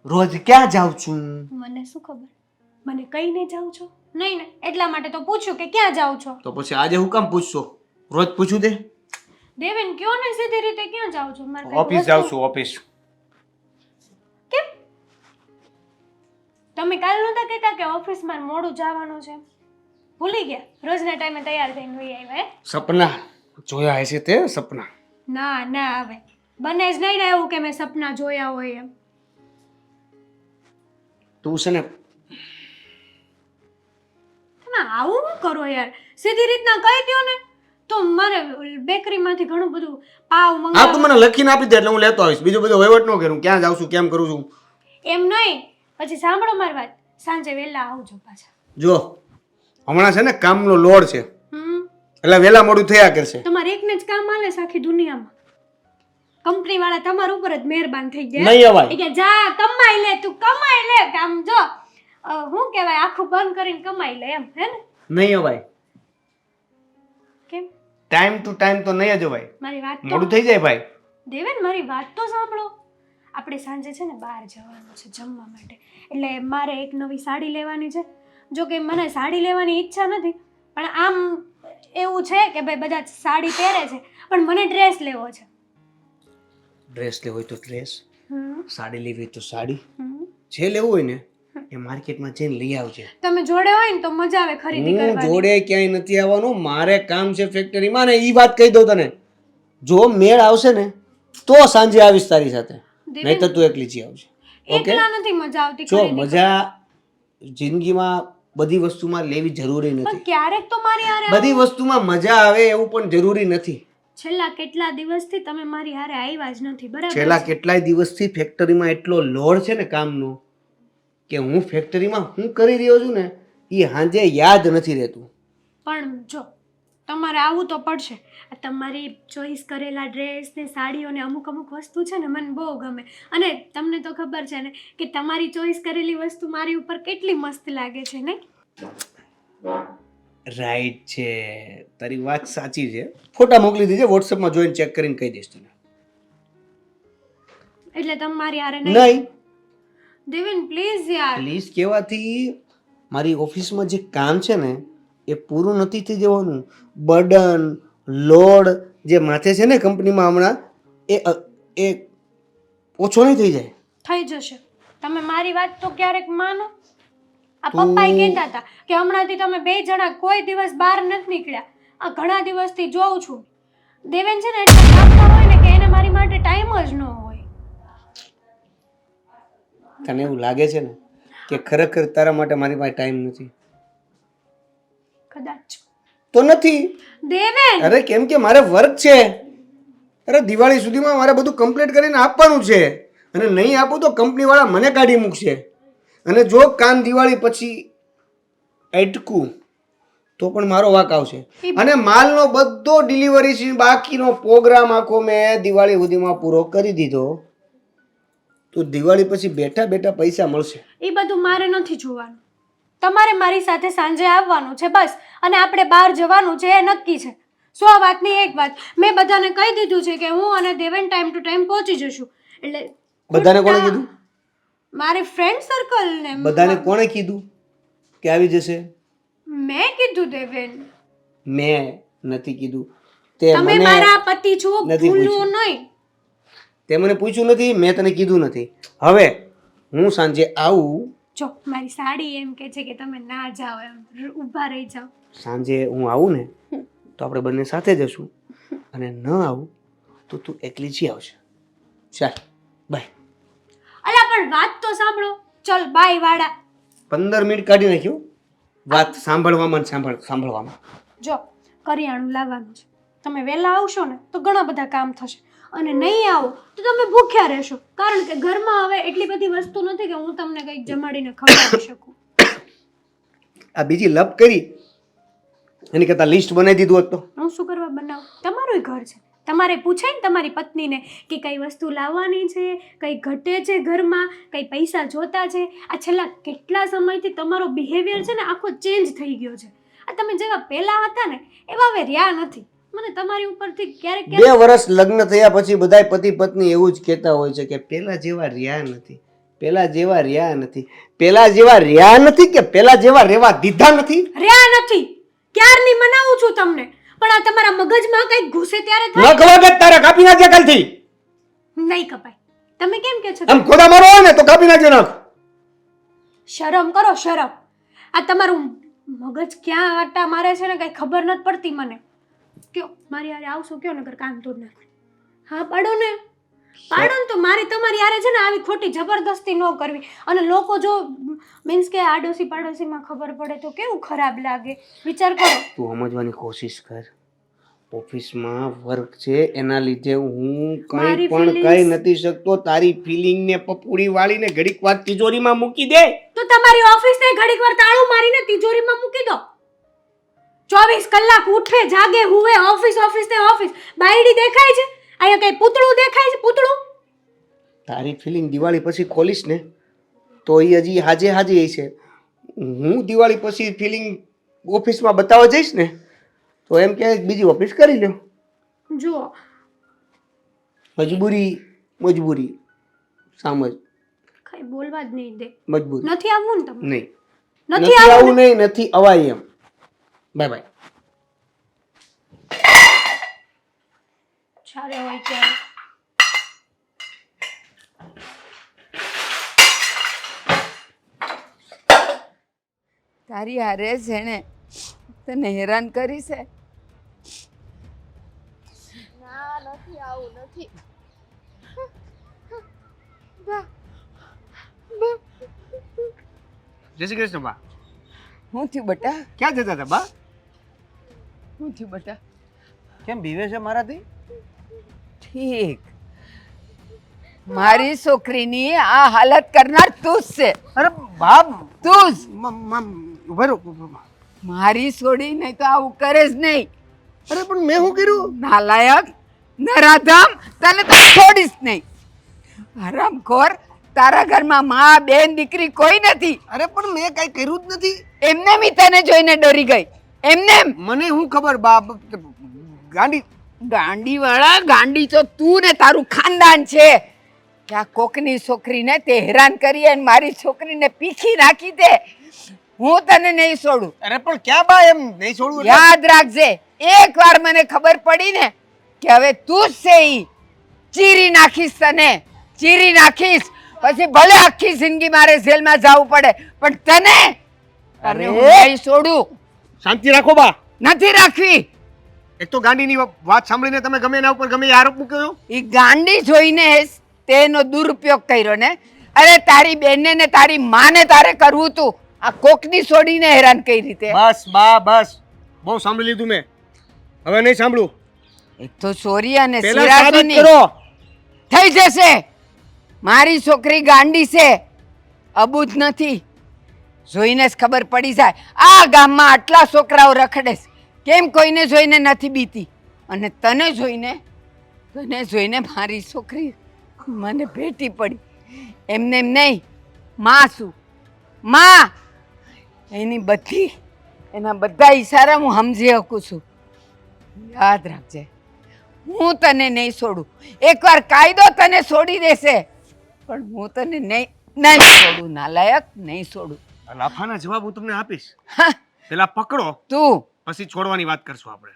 B: રોજ ક્યાં જાઉં છું?
D: મને શું ખબર, મને કહીને જાઓ છો? નહીં ને, એટલા માટે તો પૂછ્યું કે ક્યાં જાઓ છો.
B: તો પછી આજે હું કામ પૂછશો? રોજ પૂછું દે.
D: દેવેન કયો ને સીધી રીતે ક્યાં જાઓ છો? મારે કંઈક
B: ઓફિસ
D: વસ્તુ-
B: જાઉં છું ઓફિસ.
D: કેમ? તમે કાલ નહોતા કહેતા કે ઓફિસમાં મોડું જવાનું છે? ભૂલી ગયા? રોજના ટાઈમે તૈયાર થઈને વહી આવ્યા હે?
B: સપના જોયા હશે તે સપના.
D: ના ના, હવે બને જ નહીં ને એવું કે મેં સપના જોયા હોય એમ.
B: તું છે ને
D: તમે આવું ન કરો યાર, સીધી રીતના કહી દ્યો ને તો મારે બેકરીમાંથી ઘણું બધું પાવ
B: હા તું
D: મંગાવવા.
B: મને લખીને આપી દે એટલે હું લેતો આવીશ. બીજું બધું વહીવટ ન કરું. ક્યાં જાઉં છું કેમ કરું છું.
D: એમ નહીં, પછી સાંભળો મારી વાત, સાંજે વહેલા આવજો પાછા.
B: જો હમણાં છે ને કામનો લોડ છે એટલે વહેલા મોડું થયા કરશે.
D: તમારે એકને જ કામ આલે છે આખી દુનિયામાં. કંપની વાળા તમારા ઉપર જ મહેરબાન થઈ ગયા.
B: નહીં અવાય.
D: એ કે જા કમાઈ લે, તું કમાઈ લે. કામ જો શું કહેવાય, આખું બંધ કરીને કમાઈ લે એમ, હે ને?
B: નહીં અવાય.
D: કેમ?
B: ટાઈમ ટુ ટાઈમ તો નહીં જ અવાય.
D: મારી વાત તો
B: મોડું થઈ જાય ભાઈ.
D: દેવેન, મારી વાત તો સાંભળો. આપણે સાંજે છે ને બહાર જવાનું છે જમવા માટે, એટલે મારે એક નવી સાડી લેવાની છે. જો કે મને સાડી લેવાની ઈચ્છા નથી, પણ આમ એવું છે કે ભાઈ બધા સાડી પહેરે છે, પણ મને ડ્રેસ લેવો છે.
B: ડ્રેસ લેવો હોય તો ડ્રેસ,
D: હમ,
B: સાડી લેવી હોય તો સાડી.
D: હમ.
B: જે લેવું હોય ને એ માર્કેટમાં જઈને લઈ આવજે.
D: તમે જોડે હોય ને તો મજા આવે ખરીદી
B: હું
D: કરવાની.
B: જોડે ક્યાંય નથી આવવાનું. મારે કામ છે ફેક્ટરીમાં ને ઈ વાત કહી દઉં તને. જો મેળ આવશે ને તો સાંજે આવીશ તારી સાથે,
D: દેવેન,
B: નહીં તો તું એકલી જ આવજે. ઓકે?
D: એકલા નથી મજા આવતી
B: જો
D: ખરીદી
B: મજા જિંદગીમાં બધી વસ્તુમાં લેવી જરૂરી
D: કરવાની. પણ
B: નથી.
D: ક્યારેક તો મારી હારે
B: બધી વસ્તુમાં મજા આવે એવું પણ જરૂરી નથી.
D: છેલ્લા કેટલા દિવસથી તમે મારી હારે આવ્યા જ નથી, બરાબર
B: છેલ્લા
D: છે?
B: કેટલાય દિવસથી ફેક્ટરીમાં એટલો લોડ છે ને કામનો કે હું ફેક્ટરીમાં હું કરી રહ્યો છું ને એ સાંજે યાદ નથી રહેતું.
D: પણ જો તમારે આવવું તો પડશે. આ તમારી ચોઈસ કરેલા ડ્રેસ ને સાડીઓ ને અમુક વસ્તુ છે ને મને બહુ ગમે, અને તમને તો ખબર છે ને કે તમારી ચોઈસ કરેલી વસ્તુ મારી ઉપર કેટલી મસ્ત લાગે છે ને.
B: રાઈટ છે, તારી વાત સાચી છે. ફોટા મોકલી દીજે, વોટ્સએપમાં જોઈને ચેક કરીને કહી દઈશ તને.
D: એટલે તમે મારી હારે નહીં.
B: નહીં
D: દેવેન પ્લીઝ યાર.
B: પ્લીઝ કહેવાથી મારી ઓફિસમાં જે કામ છે ને એ પૂરું નથી થઈ જવાનું. બર્ડન લોડ જે માથે છે ને કંપનીમાં હમણાં એ ઓછો નહીં થઈ જાય.
D: થઈ જશે. તમે મારી વાત તો ક્યારેક માનો. આ પપ્પાએ કહેતા હતા કે હમણાંથી તમે બે જણા કોઈ દિવસ બહાર નથી નીકળ્યા. આ ઘણા દિવસથી જોઉં છું. દેવેન છે ને એટલા કામમાં હોય ને કે એને મારી માટે ટાઈમ જ ન હોય.
B: તને એવું લાગે છે ને કે ખરેખર તારા માટે મારી પાસે ટાઈમ નથી?
D: કદાચ.
B: તો નથી.
D: દેવેન
B: અરે કેમ કે મારે વર્ક છે. અરે દિવાળી સુધીમાં મારે બધું કમ્પ્લીટ કરીને આપવાનું છે, અને નહીં આપું તો કંપનીવાળા મને કાઢી મૂકશે. અને જો કામ દિવાળી પછી અટકું તો પણ મારો વાંક આવશે. અને માલનો બધો ડિલિવરી બાકીનો પ્રોગ્રામ આખો મેં દિવાળી સુધીમાં પૂરો કરી દીધો. તો દિવાળી પછી બેઠા બેઠા પૈસા મળશે.
D: એ બધું મારે નથી જોવાનું. તમારે મારી સાથે સાંજે આવવાનું છે બસ. અને આપણે બહાર જવાનું છે એ નક્કી છે. 100 વાતની એક વાત. મેં બધાને કહી દીધું છે કે હું અને દેવેન ટાઈમ ટુ ટાઈમ પહોંચી જશું. એટલે
B: બધાને કોણે કીધું?
D: મારી ફ્રેન્ડ સર્કલ ને.
B: બધાને કોણે કીધું કે આવી જશે?
D: મેં કીધું દેવેન.
B: મેં નથી કીધું. તે
D: તમે
B: મને
D: મારા પતિ છો,
B: નથી
D: ભૂલવું નહીં.
B: તે મને પૂછ્યું નથી, મેં તને કીધું નથી. હવે હું સાંજે આવું.
D: જો મારી સાડી એમ કે છે કે તમે ના જાઓ, એમ ઊભા રહી જાઓ.
B: સાંજે હું આવું ને તો આપણે બંને સાથે જશું, અને ન આવું તો તું એકલી જી આવશે. ચાલ બાય.
D: અલા પણ વાત તો સાંભળો. ચલ બાય વાડા.
B: 15 મિનિટ કાઢી નાખ્યો વાત સાંભળવામાં ને સાંભળવામાં.
D: જો કરિયાણું લાવવાનું છે. તમે વહેલા આવશો ને તો ઘણા બધા કામ થશે, અને નહીં આવો તો તમે ભૂખ્યા રહેશો. કારણ કે ઘરમાં હવે એટલી બધી વસ્તુ નથી કે હું તમને કંઈક જમાડીને ખવડાવી શકું.
B: આ બીજી લપ કરી એની કરતાં લિસ્ટ બનાવી દીધું હોત તો.
D: હું શું કરવા બનાવું? તમારું ઘર છે. તમારે પૂછાય ને તમારી પત્નીને કે કઈ વસ્તુ લાવવાની છે, કઈ ઘટે છે ઘરમાં, કઈ પૈસા જોતા છે. આ છેલ્લા કેટલા સમયથી તમારો બિહેવિયર છે ને આખો ચેન્જ થઈ ગયો છે. આ તમે જેવા પહેલા હતા ને એવા હવે રહ્યા નથી. મને તમારી ઉપરથી ક્યારેક
B: 2 વર્ષ લગ્ન થયા પછી બધાય પતિ પત્ની એવું જ કહેતા હોય છે કે પેલા જેવા રહ્યા નથી, પેલા જેવા રહ્યા નથી. પેલા જેવા રહ્યા નથી કે પેલા જેવા રહેવા દીધા નથી?
D: રહ્યા નથી. ક્યારની મનાવું છું તમને, પણ આ તમારા મગજમાં કંઈક ઘૂસે ત્યારે
B: ન ખબર કે તારા કાપી નાખજે કાલથી.
D: નહીં કપાય. તમે કેમ કે છો?
B: આમ ખોદા મારો હોય ને તો કાપી નાખજો નાખ.
D: શરમ કરો, શરમ. આ તમારું મગજ ક્યાં આટા મારે છે ને કઈ ખબર નથી પડતી મને. કયો મારી યારે આવશો કયો નગર કામ તોડ નાખો. હા પાડો ને, પાડો ને. તો મારી તમારી યારે છે ને આવી ખોટી જબરદસ્તી ન કરવી. અને લોકો જો મીન્સ કે આડોશી પાડોશીમાં ખબર પડે તો કેવું ખરાબ લાગે. વિચાર કરો.
B: તું સમજવાની કોશિશ કર. ઓફિસમાં વર્ક છે એના લીધે હું કંઈ પણ કહી નથી શકતો. તારી ફિલિંગ ને પપુડી વાળીને ઘડીક વાર તિજોરીમાં મૂકી દે.
D: તો તમારી ઓફિસને ઘડીક વાર તાળું મારીને તિજોરીમાં મૂકી દો. 24 કલાક ઉઠે જાગે હુવે ઓફિસ ઓફિસ ને ઓફિસ. બાયડી દેખાય છે? અહીંયા કઈ પૂતળું દેખાય છે? પૂતળું.
B: તારી ફિલિંગ દિવાળી પછી ખોલીશ ને તો એ હજી હાજે હાજે છે. હું દિવાળી પછી ફિલિંગ ઓફિસમાં બતાવવા જઈશ ને તો એમ કે બીજી ઓફિસ કરી લ્યો.
D: જુઓ
B: મજબૂરી સમજ.
D: કઈ બોલવા જ નહીં દે.
B: મજબૂરી.
D: નથી આવવું ને તમે?
B: નહીં
D: નથી
B: આવું
D: આવવું ને?
B: નહીં, નથી અવાય એમ. Bye bye.
D: ચાલે હોય ત્યારે.
C: તારી હારે છે ને તને હેરાન કરી છે.
A: ના નથી આવું નથી.
B: જય શ્રી કૃષ્ણ બા.
C: હું થયું બટા?
B: ક્યાં જતા હતા બા?
C: હું થયું બટા?
B: કેમ બીવે છે મારાથી?
C: ઠીક. મારી છોકરીની આ હાલત કરનાર તું જ છે.
B: અરે બાપ
C: તું જ.
B: ઉભા રહો.
C: મારી છોડી નહીં તો આવું કરે જ નહીં.
B: અરે પણ મેં શું કર્યું?
C: નાલાયક, નરાધમ, તને તો છોડીશ નહીં. હરામખોર, તારા ઘરમાં માં બેન દીકરી કોઈ નથી.
B: અરે પણ મેં કઈ કર્યું જ નથી.
C: એમને મી તને જોઈને ડરી ગઈ. એમને
B: મને શું ખબર બાપ. ગાંડી
C: ગાંડી વાળા, ગાંડી તો તું ને તારું ખાનદાન છે. કે આ કોકની છોકરીને તે હેરાન કરી અને મારી છોકરીને પીખી નાખી દે. હું તને નહીં છોડું.
B: અરે પણ ક્યાં બા એમ નહીં છોડવું એટલે?
C: યાદ રાખજે, એકવાર મને ખબર પડી ને કે હવે તું જ છે ઈ, ચીરી નાખીશ તને, ચીરી નાખીશ. પછી ભલે આખી જિંદગી મારે જેલમાં જવું પડે, પણ તને હું નહીં છોડું.
B: શાંતિ રાખો બા.
C: નથી રાખવી.
B: એક તો ગાંડીની વાત સાંભળીને તમે ગમે એના ઉપર ગમે એ આરોપ મૂક્યો.
C: ઈ ગાંડી જોઈને તેનો દુરુપયોગ કર્યો ને. અરે તારી બેનને ને તારી માને તારે કરવું તું, આ કોકની છોડીને હેરાન કઈ રીતે?
B: બસ બા બસ, બહુ સાંભળી લીધું મેં, હવે નહીં સાંભળું.
C: એક તો ચોરી અને
B: પહેલા સાબિત
C: સિરાસોની
B: કરો.
C: થઈ જશે. મારી છોકરી ગાંડી છે, અબૂજ નથી. જોઈને જ ખબર પડી જાય. આ ગામમાં આટલા છોકરાઓ રખડે છે, કેમ કોઈને જોઈને નથી બીતી? અને તને જોઈને મારી છોકરી મને ભેટી પડી. એમને એમ નહીં, માં છું, માં. એના બધા ઈશારા હું સમજી શકું છું. યાદ રાખજે, હું તને નહીં છોડું. એકવાર કાયદો તને છોડી દેશે, પણ હું તને નહીં છોડું. નાલાયક, નહીં છોડું.
B: આ લાફાના જવાબ હું તમને આપીશ.
C: હા,
B: પેલા પકડો,
C: તું
B: પછી છોડવાની વાત કરશું આપણે.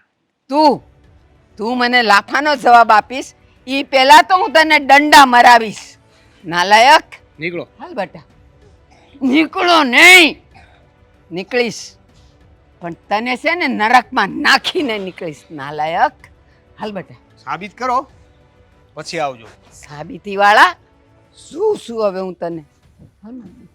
C: તું મને લાફાનો જવાબ આપીશ, ઈ પહેલા તો હું તને દંડા મરાવીશ. નાલાયક.
B: નીકળો.
C: હાલ બેટા. નીકળો નહીં. નીકળીશ, પણ તને છે ને નરકમાં નાખીને નીકળીશ. નાલાયક. હાલ બેટા.
B: સાબિત કરો, પછી આવજો.
C: સાબિતી વાળા શું હવે હું તને. હાલ બેટા.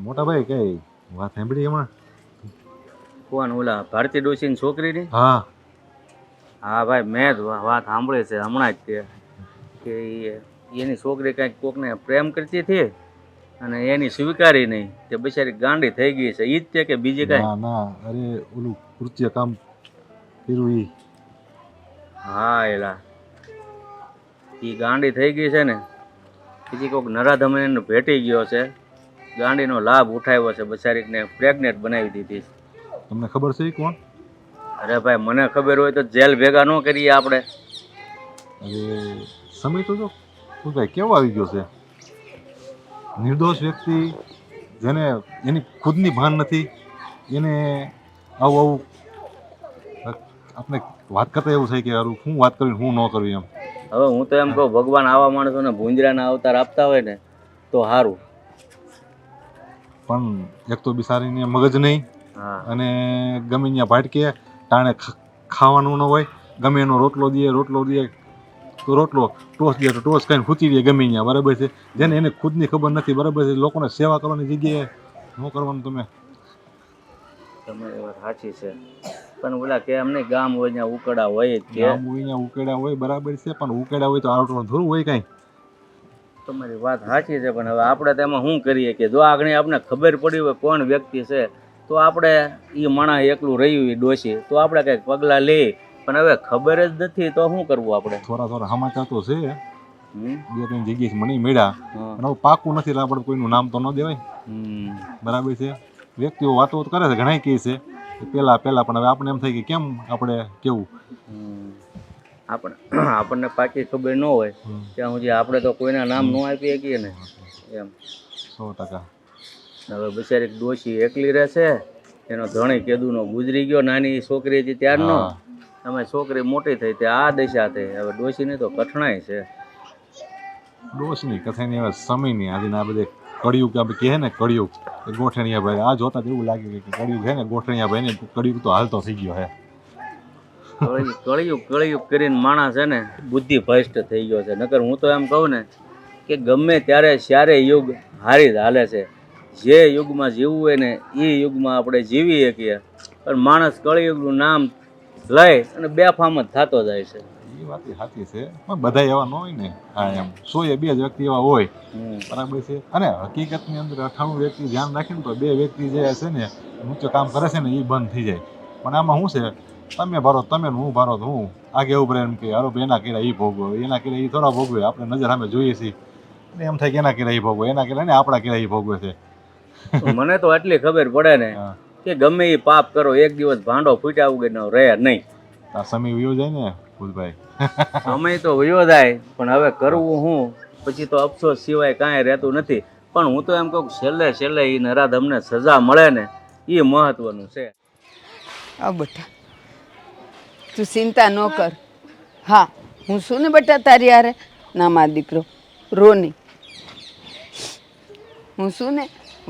F: મોટા ભાઈ કઈ વાત સાંભળી એમાં?
E: કોણ ઓલા ભારતી ડોશીની છોકરીની?
F: હા
E: હા ભાઈ, મેં જ વાત સાંભળી છે હમણાં જ તે કે એની છોકરી કંઈક કોકને પ્રેમ કરતી હતી અને એની સ્વીકારી નહીં, તે બિચારી ગાંડી થઈ ગઈ છે. ઈ જ તે કે બીજી કાંઈ?
F: ના ના, અરે ઓલું કૃત્ય કામ કર્યું ઈ.
E: હા એલા, ઈ ગાંડી થઈ ગઈ છે ને, બીજી કોઈક નરાધમ એને ભેટી ગયો છે, ગાંડીનો લાભ ઉઠાવ્યો છે, બિચારીને પ્રેગ્નેન્ટ બનાવી દીધી છે.
F: તમને ખબર છે ઈ કોણ?
E: અરે ભાઈ, મને ખબર હોય તો જેલ ભેગા ન કરીએ આપણે.
F: અરે સમય તો જો શું ભાઈ કેવો આવી ગયો છે. નિર્દોષ વ્યક્તિ જેને એની ખુદની ભાન નથી, એને આવું આપણે વાત કરતા એવું થાય કે યાર હું વાત કરવી હું ન કરવી એમ.
E: હવે હું તો એમ કહું, ભગવાન આવા માણસોને ભૂંજરાના અવતાર આપતા હોય ને તો સારું.
F: પણ એક તો બિચારીને મગજ નહીં,
E: હા,
F: અને ગમે ત્યાં ભાટકે ટાણે ખાવાનું ન હોય, ગમે એનો રોટલો દે તો રોટલો, ટોસ દે તો ટોસ ખાઈને ખૂતી દે ગમે ત્યાં. બરાબર છે? જેને એને ખુદની ખબર નથી, બરાબર છે, લોકોને સેવા કરવાની જગ્યાએ ન કરવાનું.
E: તમારી વાત સાચી છે, પણ ઓલા કે અમને ગામ હોય ત્યાં ઉકળા હોય જ કે.
F: ગામ હોય ત્યાં ઉકેડા હોય, બરાબર છે, પણ ઉકેડા હોય તો આરોટવાનું થોડું હોય કાંઈ.
E: તમારી વાત સાચી છે, પણ હવે આપણે તેમાં શું કરીએ કે જો આગળ આપણે ખબર પડી હોય કોણ વ્યક્તિ છે તો આપણે એ માણસ એકલું રહ્યું એ ડોશી તો આપણે કંઈક પગલાં લઈએ, પણ હવે ખબર જ નથી તો શું કરવું આપણે?
F: થોડા સમાચાર તો છે,
E: હમ?
F: 2-3 જગ્યાએ મને મળ્યા,
E: હા.
F: પણ હવે પાકું નથી એટલે આપણે કોઈનું નામ તો ન દેવાય.
E: હમ.
F: બરાબર છે? વ્યક્તિઓ વાતો તો કરે છે, ઘણા કહે છે પહેલા પણ હવે આપણે એમ થાય કે કેમ આપણે કેવું.
E: હમ. આપણને પાકી ખબર ન હોય ત્યાં સુધી આપણે તો કોઈના નામ ન આપી શકીએ ને એમ.
F: 100%.
E: હવે બિચારી ડોશી એકલી રહેશે, એનો ધણી કેદુનો ગુજરી ગયો, નાની છોકરી હતી ત્યારનો.
F: હા.
E: અમે છોકરી મોટી થઈ તે આ દશા થઈ, હવે ડોશીની તો કઠણાઈ છે.
F: ડોશની કથાની હવે સમયની આજના આ બધે કળિયુગ કે આપણે કહે ને કળિયુગ, એ ગોઠણિયા ભાઈ આ જોતા તો એવું લાગે કે કળિયુગ છે ને ગોઠણિયા ભાઈ ને કળિયુગ તો હાલતો થઈ ગયો હે.
E: કળિયુગ કરીને માણસ છે ને બુદ્ધિ ભ્રષ્ટ થઈ ગયો છે. નકર હું તો એમ કહું ને કે ગમે ત્યારે જ્યારે યુગ હારી જ હાલે છે, જે યુગમાં જીવવું હોય ને એ યુગમાં આપણે જીવી શકીએ, પણ માણસ કળિયુગનું નામ લઈ અને બેફામ જ થતો જાય છે.
F: એ વાત સાચી છે, પણ બધા એવા ન હોય ને. હા એમ 100 2 જ વ્યક્તિ એવા હોય, બરાબર છે, અને હકીકતની અંદર 98 વ્યક્તિ ધ્યાન રાખીને તો 2 વ્યક્તિ જે છે ને મુખ્ય કામ કરે છે ને એ બંધ થઈ જાય. પણ આમાં શું છે, તમે ભરો તમે હું ભરો તો હું આગે ઉભરે એમ કે હારો એના કર્યા એ ભોગવે, એના કર્યા એ થોડા ભોગવે, આપણે નજર સામે જોઈએ છીએ એટલે એમ થાય કે એના કર્યા એ ભોગવે, એના કર્યા ને આપણા કર્યા એ ભોગવે છે.
E: મને તો આટલી ખબર પડે ને કે ગમે એ પાપ કરો એક દિવસ ભાંડો ફૂટ્યા વગર રહે નહીં.
F: આ સમય વયો જાય ને ભૂલભાઈ.
E: સમય તો વયો જાય પણ હવે કરવું હું, પછી તો અફસોસ સિવાય કાંઈ રહેતું નથી. પણ હું તો એમ કહું છેલ્લે એ નરાધમને સજા મળે ને એ મહત્વનું છે.
C: આ બેટા તું ચિંતા ન કર. હા હું શું ને બેટા તારી હારે? ના મારો દીકરો રો નહીં. હું શું ને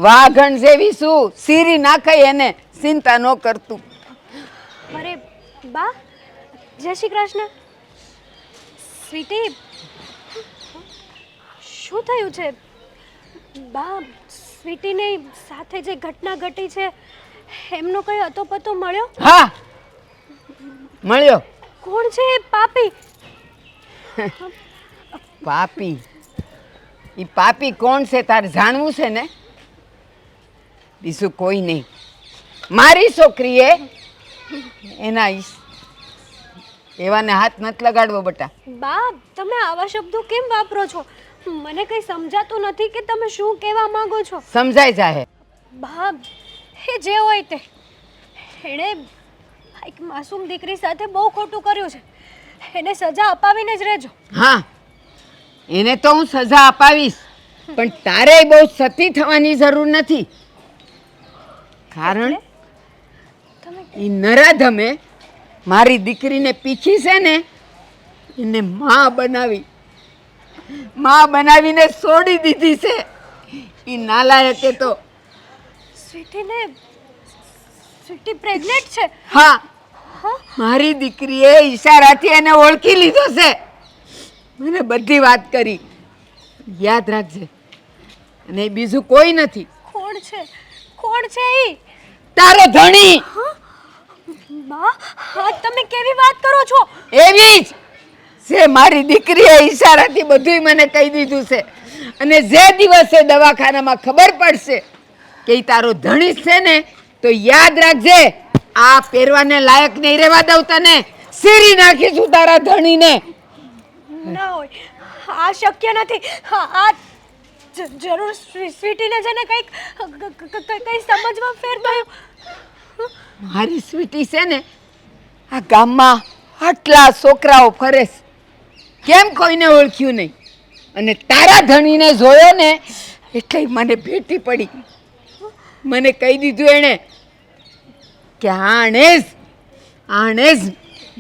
C: વાઘણ જેવી શું, સીરી નાખાય એને, ચિંતા ન કરતું.
D: અરે બા, જય શ્રી કૃષ્ણ. સ્વીટી, શું થયું છે બા? સ્વીટીને સાથે જે ઘટના ઘટી છે એમનો કઈ અતોપતો મળ્યો?
C: હા મળ્યો.
D: કોણ છે એ પાપી?
C: પાપી? ઈ પાપી કોણ છે તારે જાણવું છે ને? બીજું કોઈ નહીં. મારી છોકરીએ એના એવાને હાથ નથી લગાડવો બેટા.
D: બા, તમે આવા શબ્દો કેમ વાપરો છો? મને કઈ સમજાતું નથી કે તમે શું કહેવા માંગો છો.
C: સમજાય જાહે.
D: બા, એ જે હોય તે, એણે એક માસૂમ દીકરી સાથે બહુ ખોટું કર્યું છે. એને સજા અપાવીને જ રહેજો.
C: હા એને તો હું સજા અપાવીશ, પણ તારે બહુ સતી થવાની જરૂર નથી. કારણ એ નરાધમે મારી દીકરીને પીખી છે ને, એને માં બનાવીને છોડી દીધી છે. એ નાલાયકે તો.
D: સ્વીટી પ્રેગ્નેન્ટ છે?
C: હા, મારી દીકરીએ ઈશારાથી એને ઓળખી લીધો છે. મને બધી વાત કરી. યાદ રાખજે. અને એ બીજું કોઈ નથી.
D: કોણ છે ઈ?
C: તારો ધણી.
D: બા, હા તમે કેવી વાત કરો છો?
C: એવી જ છે. મારી દીકરીએ ઈશારાથી બધું મને કહી દીધું છે. અને જે દિવસે દવાખાનામાં ખબર પડશે કે ઈ તારો ધણી જ છે ને, તો યાદ રાખજે આ પહેરવાને લાયક નહીં રહેવા દઉં તને. સીરી નાખીશું તારા ધણીને.
D: ના હોય, આ શક્ય નથી. આ જરૂર સ્વીટીને છે ને કંઈક સમજમાં ફેર થયું.
C: મારી સ્વીટી છે ને આ ગામમાં આટલા છોકરાઓ ફરે છે, કેમ કોઈને ઓળખ્યું નહીં. અને તારા ધણીને જોયો ને એટલે મને ભેટી પડી. મને કહી દીધું એણે કે આણે જ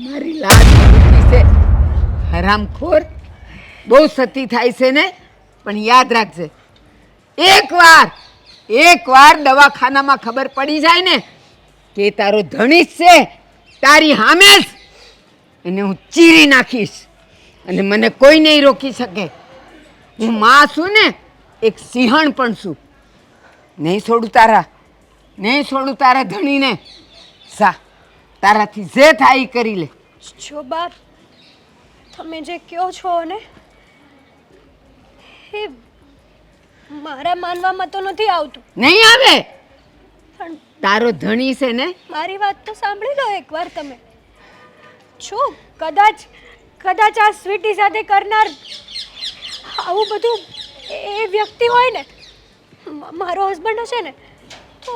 C: મારી લાજ મૂકી છે. હરામખોર. બહુ સતી થાય છે ને, પણ યાદ રાખજે એકવાર દવાખાનામાં ખબર પડી જાય ને કે તારો ધણી જ છે, તારી સામે જ એને હું ચીરી નાખીશ. અને મને કોઈ નહીં રોકી શકે. હું માં છું ને, એક સિંહણ પણ છું. નહીં છોડું તારા ધણીને. જા, તારાથી જે થાય એ કરી લે.
D: જો બા, તમે જે કહો છો ને એ મારા માનવામાં તો નથી આવતું.
C: નહીં આવે.
D: પણ
C: તારો ધણી છે ને,
D: મારી વાત તો સાંભળી લો એકવાર તમે. જો કદાચ આ સ્વીટી સાથે કરનાર આવું બધું એ વ્યક્તિ હોય ને, મારો હસબન્ડ હશે ને, તો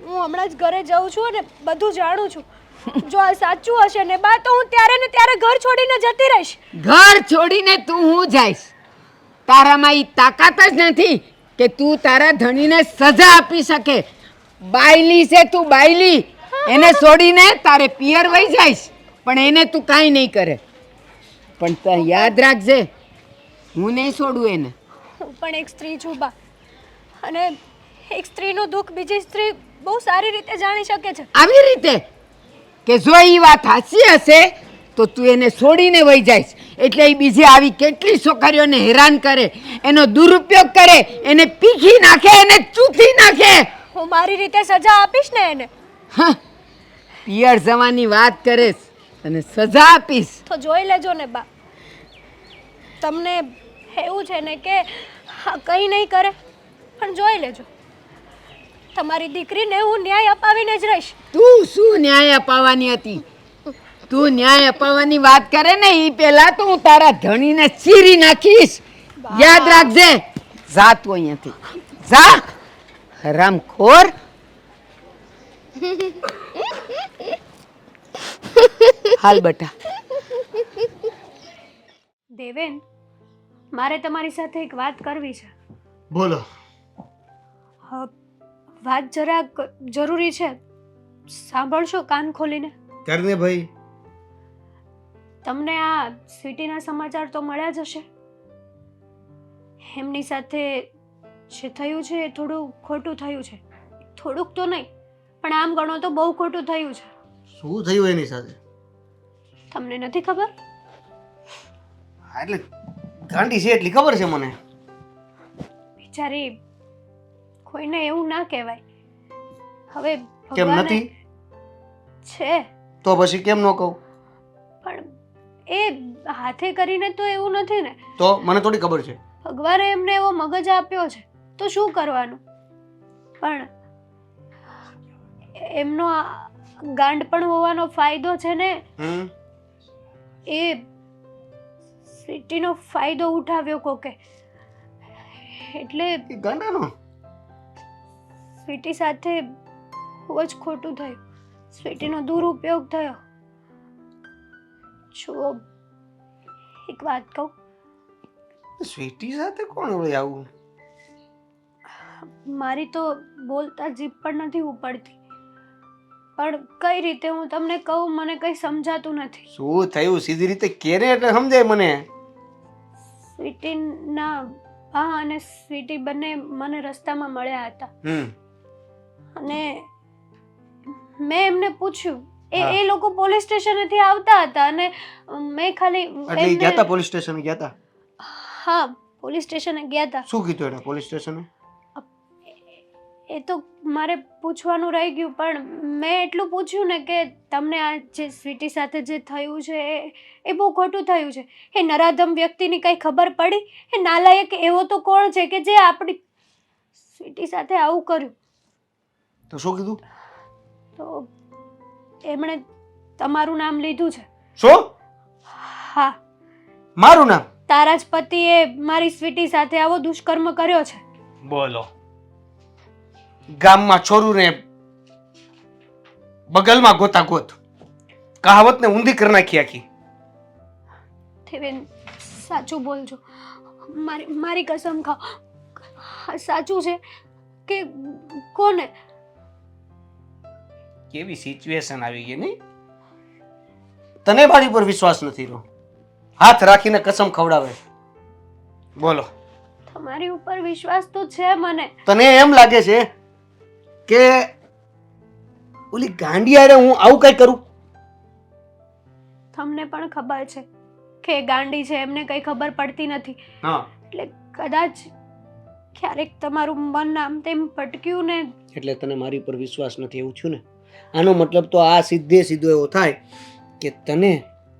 D: હું હમણાં જ ઘરે જાઉં છું અને બધું જાણું છું. જો આ સાચું હશે ને બા, તો હું ત્યારે ને ત્યારે ઘર છોડીને જતી રહીશ.
C: ઘર છોડીને તું હું જઈશ? તારામાં ઈ તાકાત જ નથી કે તું તારા ધણીને સજા આપી શકે. બાયલી છે તું, બાયલી. એને છોડીને તારે પિયર વહી જઈશ, પણ એને તું કાંઈ નહીં કરે. પણ યાદ રાખજે, હું નહીં છોડું એને.
D: હું પણ એક સ્ત્રી છું બા, અને એક સ્ત્રીનું દુઃખ બીજી સ્ત્રી બહુ સારી રીતે જાણી શકે છે.
C: આવી રીતે કે જો એ વાત સાચી હશે તો તું એને છોડીને વહી જઈશ, એટલે એ બીજી આવી કેટલી છોકરીઓને હેરાન કરે, એનો દુરુપયોગ કરે, એને પીખી નાખે, એને ચૂથી નાખે.
D: હું મારી રીતે સજા આપીશ ને એને.
C: પિયર જવાની વાત કરે અને સજા આપીશ
D: તો જોઈ લેજો ને બા. તમને એવું છે ને કે કંઈ નહીં કરે, પણ જોઈ લેજો, તમારી દીકરીને હું ન્યાય અપાવીને જ રહીશ.
C: તું શું ન્યાય અપાવવાની હતી? તું ન્યાય અપાવવાની વાત કરે ને એ પહેલા તો હું તારા ધણીને ચીરી નાખીશ. યાદ રાખજે. જા તું અહીંયાથી જા. હરામખોર. હાલ બટા.
D: દેવેન, મારે તમારી સાથે એક વાત કરવી છે.
B: બોલો.
D: વાત જરાક જરૂરી છે, સાંભળશો કાન ખોલીને?
B: કરને ભાઈ.
D: તમને આ સ્વીટીના સમાચાર તો મળ્યા જ હશે. એમની સાથે જે થયું છે એ થોડું ખોટું થયું છે. થોડુંક તો નહીં, પણ આમ ગણો તો બહુ ખોટું થયું છે.
B: શું થયું એની સાથે?
D: તમને નથી ખબર?
B: હા, એટલે ગાંડી છે એટલી ખબર છે મને.
D: બિચારી, કોઈને એવું ના કહેવાય. હવે
B: કેમ
D: ભગવાને
B: નથી?
D: છે,
B: તો પછી કેમ ન કહું?
D: પણ એ હાથે કરીને તો એવું નથી ને.
B: તો મને થોડી ખબર છે.
D: ભગવાને એમને એવો મગજ આપ્યો છે તો શું કરવાનું. પણ એમનો આ ગાંડપણ હોવાનો ફાયદો છે ને, એ સ્વીટીનો ફાયદો ઉઠાવ્યો કોકે. એટલે
B: એ ગાંડાનો.
D: સ્વીટી સાથે બહુ જ ખોટું થયું. સ્વીટીનો દુરુપયોગ થયો. જુઓ, એક વાત કહું,
B: સ્વીટી સાથે કોણ હવે આવું?
D: મારી તો બોલતા જીભ પણ નથી ઉપડતી, પણ કઈ રીતે હું તમને કહું મને કંઈ સમજાતું નથી.
B: શું થયું સીધી રીતે કેરે એટલે સમજાય મને.
D: સ્વીટીના બા અને સ્વીટી બંને મને રસ્તામાં મળ્યા હતા અને મેં એમને પૂછ્યું. એ લોકો પોલીસ સ્ટેશનેથી આવતા હતા અને મેં ખાલી
B: એટલે ગયા હતા પોલીસ સ્ટેશન ગયા હતા?
D: હા, પોલીસ સ્ટેશને ગયા હતા.
B: શું કીધું એને પોલીસ સ્ટેશને?
D: એ તો મારે પૂછવાનું રહી ગયું, પણ મેં એટલું પૂછ્યું ને કે તમને આ જે સ્વીટી સાથે જે થયું છે એ બહુ ખોટું થયું છે. એ નરાધમ વ્યક્તિની કંઈ ખબર પડી? એ નાલાયક એવો તો કોણ છે કે જે આપણી સ્વીટી સાથે આવું કર્યું?
B: તો શું કીધું?
D: તો એમણે તમારું નામ લીધું છે.
B: શું?
D: હા,
B: મારું નામ?
D: તારા જ પતિએ મારી સ્વીટી સાથે આવો દુષ્કર્મ કર્યો છે.
B: બોલો. ગામમાં છોરું ને બગલમાં ગોતા ગોત. કહાવત ને ઊંધી કરી નાખી આખી.
D: દેવેન, સાચું બોલજો. મારી કસમ ખાઓ, સાચું છે કે કોને?
B: કેવી સિચ્યુએશન આવી ગઈ નહીં? તને મારી પર વિશ્વાસ નથી રહ્યો. હાથ રાખીને કસમ ખવડાવે. બોલો.
D: તમારી ઉપર વિશ્વાસ તો છે મને.
B: તને એમ લાગે છે કે ઓલી ગાંડી હારે હું આવું કઈ કરું?
D: તમને પણ ખબર છે કે એ ગાંડી છે, એમને કંઈ ખબર પડતી નથી.
B: હા,
D: એટલે કદાચ ક્યારેક તમારું મન આમ તેમ ભટક્યું ને.
B: એટલે તને મારી પર વિશ્વાસ નથી એવું થયું ને? આનો મતલબ તો આ સીધો એવો થાય કે તને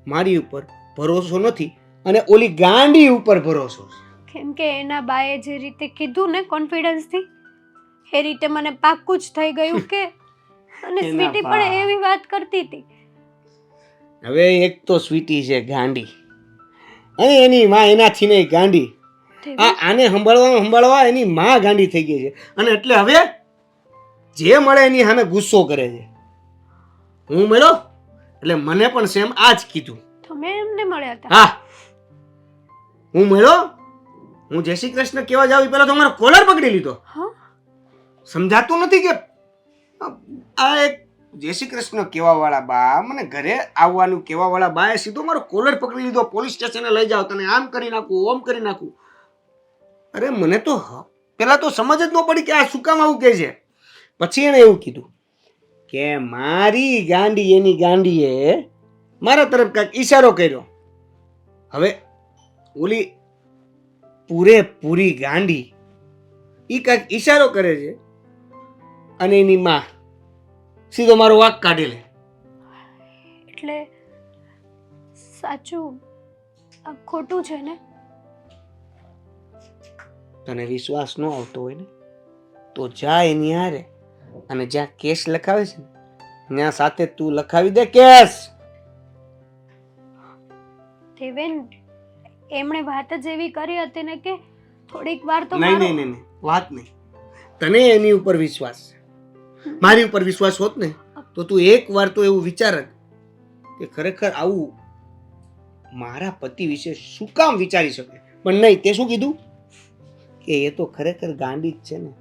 B: મારી ઉપર ભરોસો નથી અને ઓલી ગાંડી ઉપર ભરોસો છે.
D: કેમ કે એના બાએ જે રીતે કીધું ને કોન્ફિડન્સથી, એ રીતે મને પાક્કું જ થઈ ગયું કે અને
B: એના
D: સ્વીટી
B: બા.
D: પણ એવી વાત કરતી હતી.
B: હવે એક તો સ્વીટી છે ગાંડી અને એની માં એનાથી નહીં ગાંડી. આને સંભાળવા એની માં ગાંડી થઈ ગઈ છે અને એટલે હવે જે મળે એની સામે ગુસ્સો કરે છે. હું મળ્યો એટલે મને પણ સેમ આ જ કીધું.
D: તમે એમને મળ્યા હતા?
B: હા, હું મળ્યો. હું જય શ્રી કૃષ્ણ કેવા જાવ પેલા તો મારો કોલર પકડી લીધો.
D: હા,
B: સમજાતું નથી કે આ એક જય શ્રી કૃષ્ણ કેવા વાળા બા, મને ઘરે આવવાનું કેવા વાળા બાએ સીધો મારો કોલર પકડી લીધો. પોલીસ સ્ટેશને લઈ જાવ, તને આમ કરી નાખું, ઓમ કરી નાખું. અરે મને તો પેલા તો સમજ જ ન પડી કે આ શું કામ આવું કહે છે. પછી એને એવું કીધું કે મારી ગાંડી એની ગાંડીએ મારા તરફ કાંઈક ઈશારો કર્યો. હવે ઓલી પૂરેપૂરી ગાંડી ઈ કાંઈક ઈશારો કરે છે અને એની માં સીધો મારો વાંક કાઢી લે.
D: એટલે સાચું આ ખોટું છે ને?
B: તને વિશ્વાસ ન આવતો હોય ને તો જા એની હારે અને જ્યાં કેસ લખાવે છે ને ત્યાં સાથે તું લખાવી દે કેસ.
D: દેવેન, એમણે વાત જ એવી કરી હતી ને કે થોડીક વાર તો
B: નહીં
D: મારો
B: નહીં નહીં નહીં, વાત નહીં. તને એની ઉપર વિશ્વાસ છે મારી ઉપર વિશ્વાસ હોત ને તો તું એક વાર તો એવું વિચારત કે ખરેખર આવું મારા પતિ વિશે શું કામ વિચારી શકે. પણ નહીં, તે શું કીધું કે એ તો ખરેખર ગાંડી જ છે ને,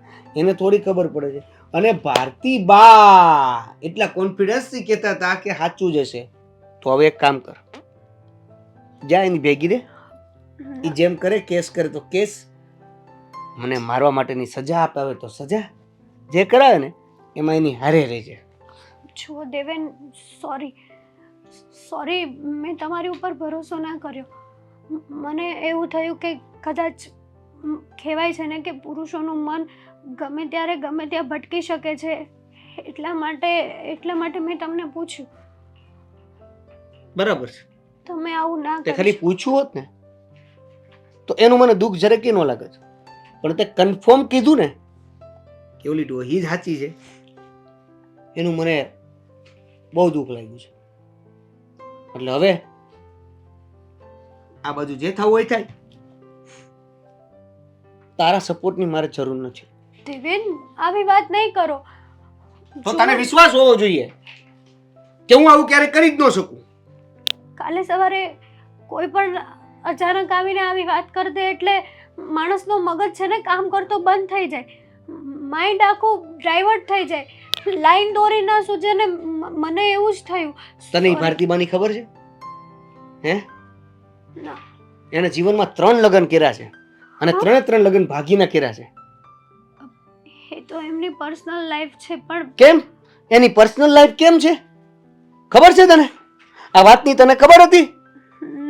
B: એને થોડી ખબર પડે છે. અને ભારતી બા એટલા કોન્ફિડન્સથી કહેતા હતા કે સાચું જ હશે. તો હવે એક કામ કર, જા એની ભેગી રે, એ જેમ કરે કેસ કરે તો કેસ, મને મારવા માટેની સજા અપાવે તો સજા, જે કરાવે ને એમાં એની હારે રહેજે.
D: જુઓ દેવેન, સોરી મેં તમારી ઉપર ભરોસો ના કર્યો. મને એવું થયું કે કદાચ કહેવાય છે ને કે પુરુષોનું મન ગમે ત્યારે ગમે ત્યાં ભટકી શકે છે, એટલા માટે મેં તમને પૂછ્યું.
B: બરાબર છે,
D: તમે આવું ના
B: તે
D: કરી
B: ખાલી પૂછ્યું હોત ને તો એનું મને દુઃખ જરાકે ન લાગે છે. પણ તે કન્ફર્મ કીધું ને કે ઓલી ડોહી જ સાચી છે, એનું મને બહુ દુઃખ લાગ્યું છે. એટલે હવે આ બાજુ જે થવું હોય થાય, તારા સપોર્ટની મારે જરૂર નથી.
D: દેવેન આવી વાત નહીં કરો.
B: તો તને વિશ્વાસ હોવો જોઈએ કે હું આવું ક્યારે કરી જ ન શકું.
D: કાલે સવારે કોઈ પણ અચાનક આવીને આવી વાત કરી દે એટલે માણસનો મગજ છે ને કામ કરતો બંધ થઈ જાય, માઇન્ડ આખું ડાયવર્ટ થઈ જાય, લાઈન દોરી ના સૂજે ને મને એવું જ થયું.
B: તને ઈ ભારતીબાની ખબર છે? હે,
D: ના,
B: એને જીવનમાં 3 લગ્ન કર્યા છે અને 3 લગ્ન ભાગીના કર્યા છે.
D: એ તો એમની પર્સનલ લાઈફ છે. પણ
B: કેમ? એની પર્સનલ લાઈફ કેમ છે ખબર છે તને? આ વાતની તને ખબર હતી?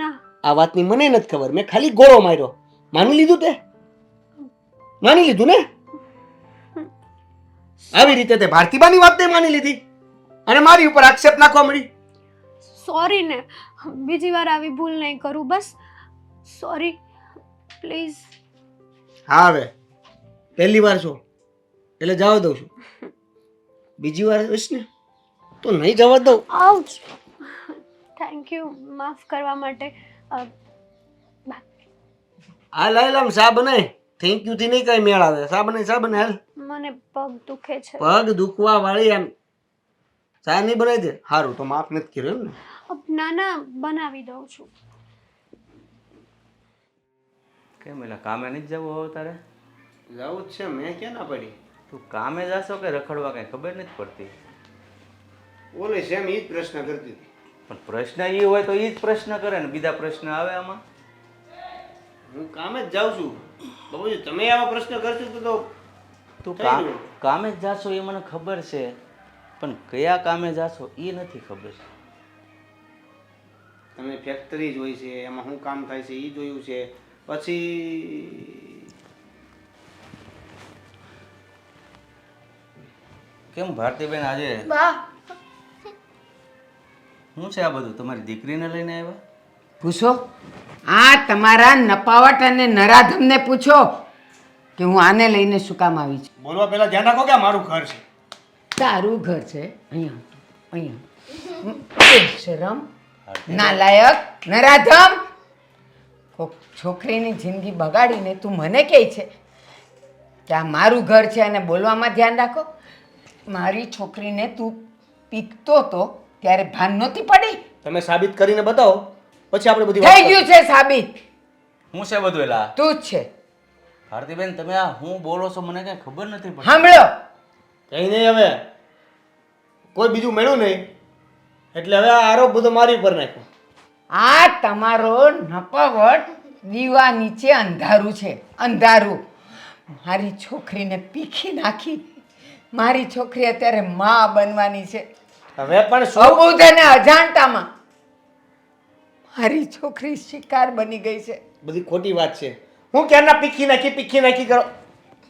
D: ના,
B: આ વાતની મને નથી ખબર. મેં ખાલી ગોળો માર્યો. માની લીધું તે? માની લીધું ને? આવી રીતે તે ભારતીબાની વાત તે માની લીધી અને મારી ઉપર આક્ષેપ નાખવા મળી.
D: સોરી ને, બીજી વાર આવી ભૂલ નહીં કરું, બસ સોરી પ્લીઝ.
B: હા, હવે પહેલી વાર છો એટલે જવા દઉં છું, બીજી વાર હોઈશ ને તો નહીં જવા દઉં.
D: આઉચ. થેન્ક યુ માફ કરવા માટે.
B: આ લઈ લમ સા બનાય. થેન્ક યુ થી નહીં કઈ મેળ આવે. સા બનાય હાલ.
D: મને પગ દુખે છે.
B: પગ દુખવા વાળી આમ ચા નહીં બનાવી દે? સારું, તો માફ નથી કર્યો એમ ને?
D: નાના બનાવી દઉં છું.
E: કેમ એટલે કામે નથી જવું હવે તારે?
B: જવું જ છે. મેં ક્યાં ના પડી?
E: તું કામે જાશો કે રખડવા કંઈ ખબર નથી પડતી.
B: ઓલે સેમ ઈ જ પ્રશ્ન કરતી હતી.
E: પણ પ્રશ્ન એ હોય તો એ જ પ્રશ્ન કરે ને, બીજા પ્રશ્ન આવે આમાં?
B: હું કામે જ જાઉં છું બાબુજી, તમે આવા પ્રશ્ન કરશો તો
E: તું
B: થઈ ગયું.
E: કામે જ જાશો એ મને ખબર છે, પણ કયા કામે જાશો એ નથી ખબર.
B: તમે ફેક્ટરી જોઈ છે, એમાં શું કામ થાય છે એ જોયું છે, પછી
E: કેમ ભારતીબેન આજે
A: બા
E: શું છે આ બધું? તમારી દીકરીને લઈને આવ્યા?
C: પૂછો, આ તમારા નપાવટ અને નરાધમને પૂછો કે હું આને લઈને શું કામ આવી છું.
B: બોલવા પહેલા ધ્યાન રાખો કે આ મારું ઘર છે.
C: તારું ઘર છે. અહીંયા શરમ, નાલાયક, નરાધમ. કોક છોકરીની જિંદગી બગાડીને તું મને કહે છે કે આ મારું ઘર છે અને બોલવામાં ધ્યાન રાખો. મારી છોકરીને તું પીકતો તો ત્યારે ભાન નહોતી પડી?
B: તમે સાબિત કરીને બતાવો પછી આપણે બધી
C: થઈ ગયું છે સાબિત.
E: હું છે બધું એલા?
C: તું જ છે.
E: ભારતીબેન તમે આ હું બોલો છો મને કઈ ખબર નથી પડતી.
C: સાંભળો,
B: કઈ નહીં, હવે કોઈ બીજું મળ્યું નહીં એટલે હવે આ આરોપ બધો મારી ઉપર નાખ્યો.
C: આ તમારો નપાવટ દીવા નીચે અંધારું છે, અંધારું. મારી છોકરીને પીખી નાખી. મારી છોકરી અત્યારે માં બનવાની છે.
B: હવે પણ શું?
C: અબૂધ અને અજાણતામાં મારી છોકરી શિકાર બની ગઈ છે.
B: બધી ખોટી વાત છે. હું ક્યારના પીખી નાખી કરો.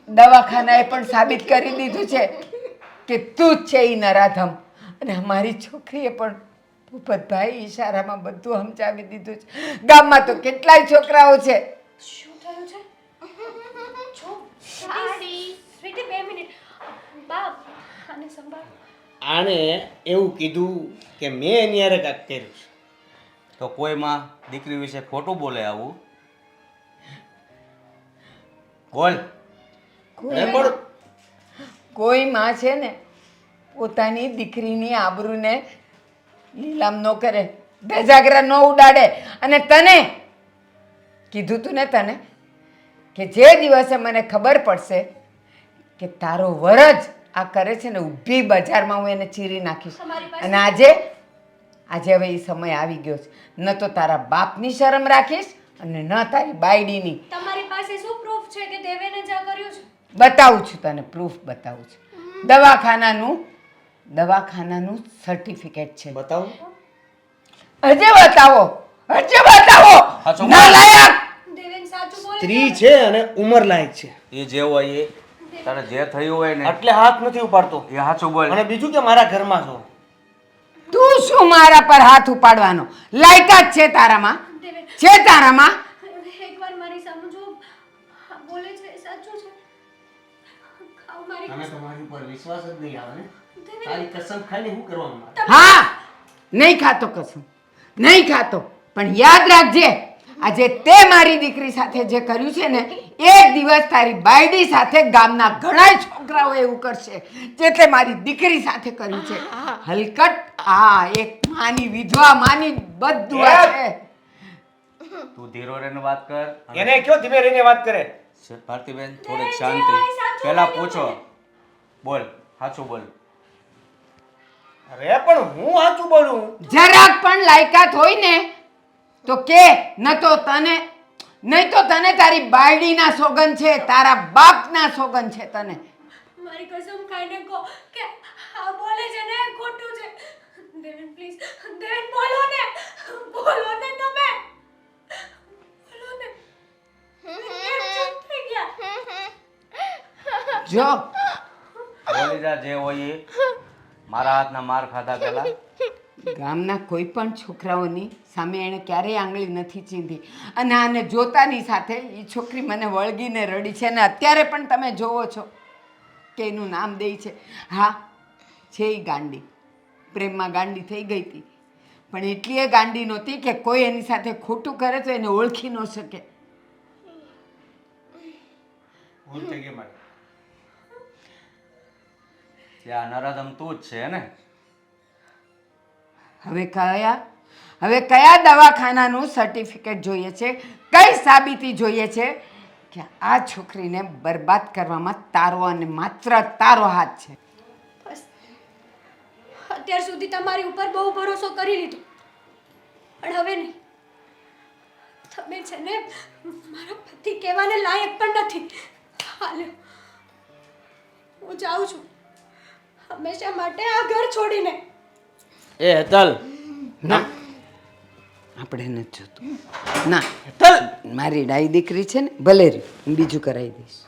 C: દવાખાનાએ પણ સાબિત કરી દીધું છે કે તું જ છે એ નરાધમ. અને અમારી છોકરીએ પણ ભૂપતભાઈ ઈશારામાં બધું સમજાવી દીધું છે. ગામમાં તો કેટલાય છોકરાઓ છે.
D: શું થયું છે? જો સ્વીટી 2 મિનિટ. બાપ આને સંભાળ.
B: આને એવું કીધું કે મેં એની હારે કાંઈક કર્યું છે.
E: તો કોઈ માં દીકરી વિશે ખોટું બોલે આવું? બોલ.
B: પણ
C: કોઈ માં છે ને પોતાની દીકરીની આબરૂને લીલામ ન કરે, ધજાગરા ન ઉડાડે. અને તને કીધું તું ને તને કે જે દિવસે મને ખબર પડશે કે તારો વરજ આ કરે છે ને, ઊભી બજારમાં હું એને ચીરી નાખીશ. અને આજે હવે એ સમય આવી ગયો છે. ન તો તારા બાપની શરમ રાખીશ અને ન તારી બાયડીની.
D: તમારી પાસે શું પ્રૂફ છે કે દેવેને જ આ કર્યું છે?
C: બતાવું છું તને, પ્રૂફ બતાવું છું. દવાખાનાનું સર્ટિફિકેટ છે.
B: બતાવો.
C: હજે બતાવો.
E: સાચું
C: નાલાયક!
D: દેવેન સાચું બોલે
B: સ્ત્રી છે અને ઉંમર લાયક છે,
E: એ જે હોય એ તારે જે થયું હોય ને
B: એટલે હાથ નથી ઉપાડતો.
E: એ સાચું બોલ.
B: અને બીજું કે મારા ઘરમાં છો.
C: તું શું મારા પર હાથ ઉપાડવાનો? લાયકાત છે તારામાં?
D: દેવેન
C: છે તારામાં?
D: એકવાર મારી સામે જો આ બોલે છે એ સાચું છે. ખાઓ મારી
B: તને તમારી ઉપર વિશ્વાસ જ નહીં આવે ને.
D: દેવેન
B: તારી કસમ ખાઈને શું કરવાનું મારે?
C: હા, નહીં ખાતો કસમ, નહીં ખાતો. પણ યાદ રાખજે, આજે તે મારી દીકરી સાથે જે કર્યું છે ને, એક દિવસ તારી બાયડી સાથે ગામના ઘણા છોકરાઓ એવું કરશે જે તે મારી દીકરી સાથે કર્યું છે. હલકટ આ એક માની વિધવા માની બધું છે.
E: તું ધીરો રહીને વાત કર. અને
B: એને કયો ધીમે રહીને વાત કરે.
E: ભારતીબેન થોડીક શાંતિ. પહેલા પૂછો. બોલ, સાચું બોલ.
B: અરે પણ હું સાચું બોલું.
C: જરાક પણ લાયકાત હોય ને તો કે, ન તો તને નહીં તો તને તારી બાયડીના સોગન છે, તારા બાપના સોગન છે તને.
D: મારી કસમ ખાઈને કહો કે આ બોલે છે ને એ ખોટું છે. દેવેન પ્લીઝ, દેવેન બોલો ને તમે. બોલો ને. કેમ ચૂપ થઈ ગયા?
C: જો
E: બોલી જા જે હોય એ. મારા હાથના માર ખાધા પહેલા
C: ગામના કોઈ પણ છોકરાઓની સામે એણે ક્યારેય આંગળી નથી ચીંધી. અને આને જોતાની સાથે એ છોકરી મને વળગીને રડી છે. અને અત્યારે પણ તમે જોવો છો કે એનું નામ દે છે. હા, છે એ ગાંડી, પ્રેમમાં ગાંડી થઈ ગઈ હતી. પણ એટલી એ ગાંડી નહોતી કે કોઈ એની સાથે ખોટું કરે તો એને ઓળખી ન શકે.
B: ભૂલ થઈ ગઈ મારી.
E: ત્યાં નરાધમ તું જ છે ને.
C: હવે કયા દવાખાનાનું સર્ટિફિકેટ જોઈએ છે? કઈ સાબિતી જોઈએ છે કે આ છોકરીને બરબાદ કરવામાં તારો અને માત્ર તારો હાથ છે?
D: બસ અત્યાર સુધી તમારી ઉપર બહુ ભરોસો કરી લીધો, પણ હવે નહીં. તમે છે ને મારા પતિ કહેવાને લાયક પણ નથી. હાલો, હું જાઉં છું હંમેશા માટે આ ઘર છોડીને.
B: એ હેતલ,
C: ના, આપણે નથી જોતું. ના,
B: હેતલ,
C: મારી ડાઈ દીકરી છે ને, ભલે રહ્યું, હું બીજું કરાવી દઈશ.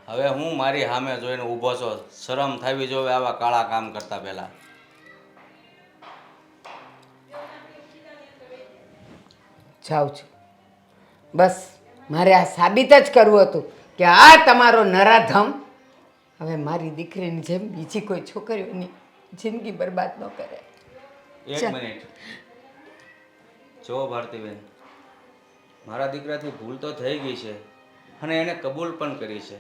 E: હવે હું મારી સામે જોઈને ઊભો છો. શરમ થવી જોવે આવા કાળા કામ કરતા પહેલા.
C: જાઉં છું. બસ મારે આ સાબિત જ કરવું હતું કે આ તમારો નરાધમ હવે મારી દીકરીની જેમ બીજી કોઈ છોકરીઓની જિંદગી બરબાદ ન કરે.
E: એક મિનિટ. જો ભારતીબેન, મારા દીકરાથી ભૂલ તો થઈ ગઈ છે અને એને કબૂલ પણ કરી છે.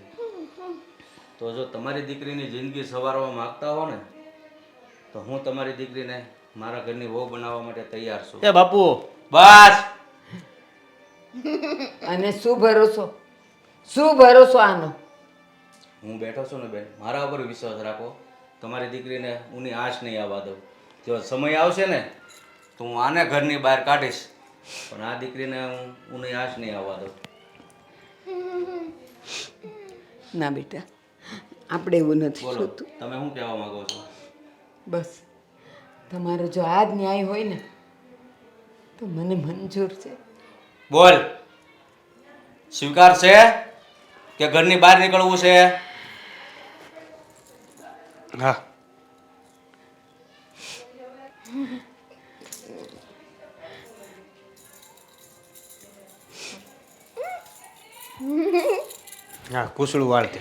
E: તો જો તમારી દીકરીની જિંદગી સવારવા માંગતા હો ને, તો હું તમારી દીકરીને મારા ઘરની વહુ બનાવવા માટે તૈયાર છું.
B: એ બાપુ,
E: બસ.
C: અને શું ભરોસો આનો?
E: હું બેઠો છું ને બેન, મારા ઉપર વિશ્વાસ રાખો. તમારી દીકરીને ઊની આશ નહીં આવવા દઉં. જો સમય આવશે ને તો હું આને ઘરની બહાર કાઢીશ, પણ આ દીકરીને હું ઊની આશ નહીં આવવા દઉં.
C: ના બેટા, આપણે એવું નથી
E: બોલો,
C: જોતું.
E: તમે શું કહેવા માંગો છો?
C: બસ તમારો જો આ જ ન્યાય હોય ને તો મને મંજૂર છે.
E: બોલ, સ્વીકાર છે કે ઘરની બહાર નીકળવું છે?
B: હા. હા, કુસળું વાળતે.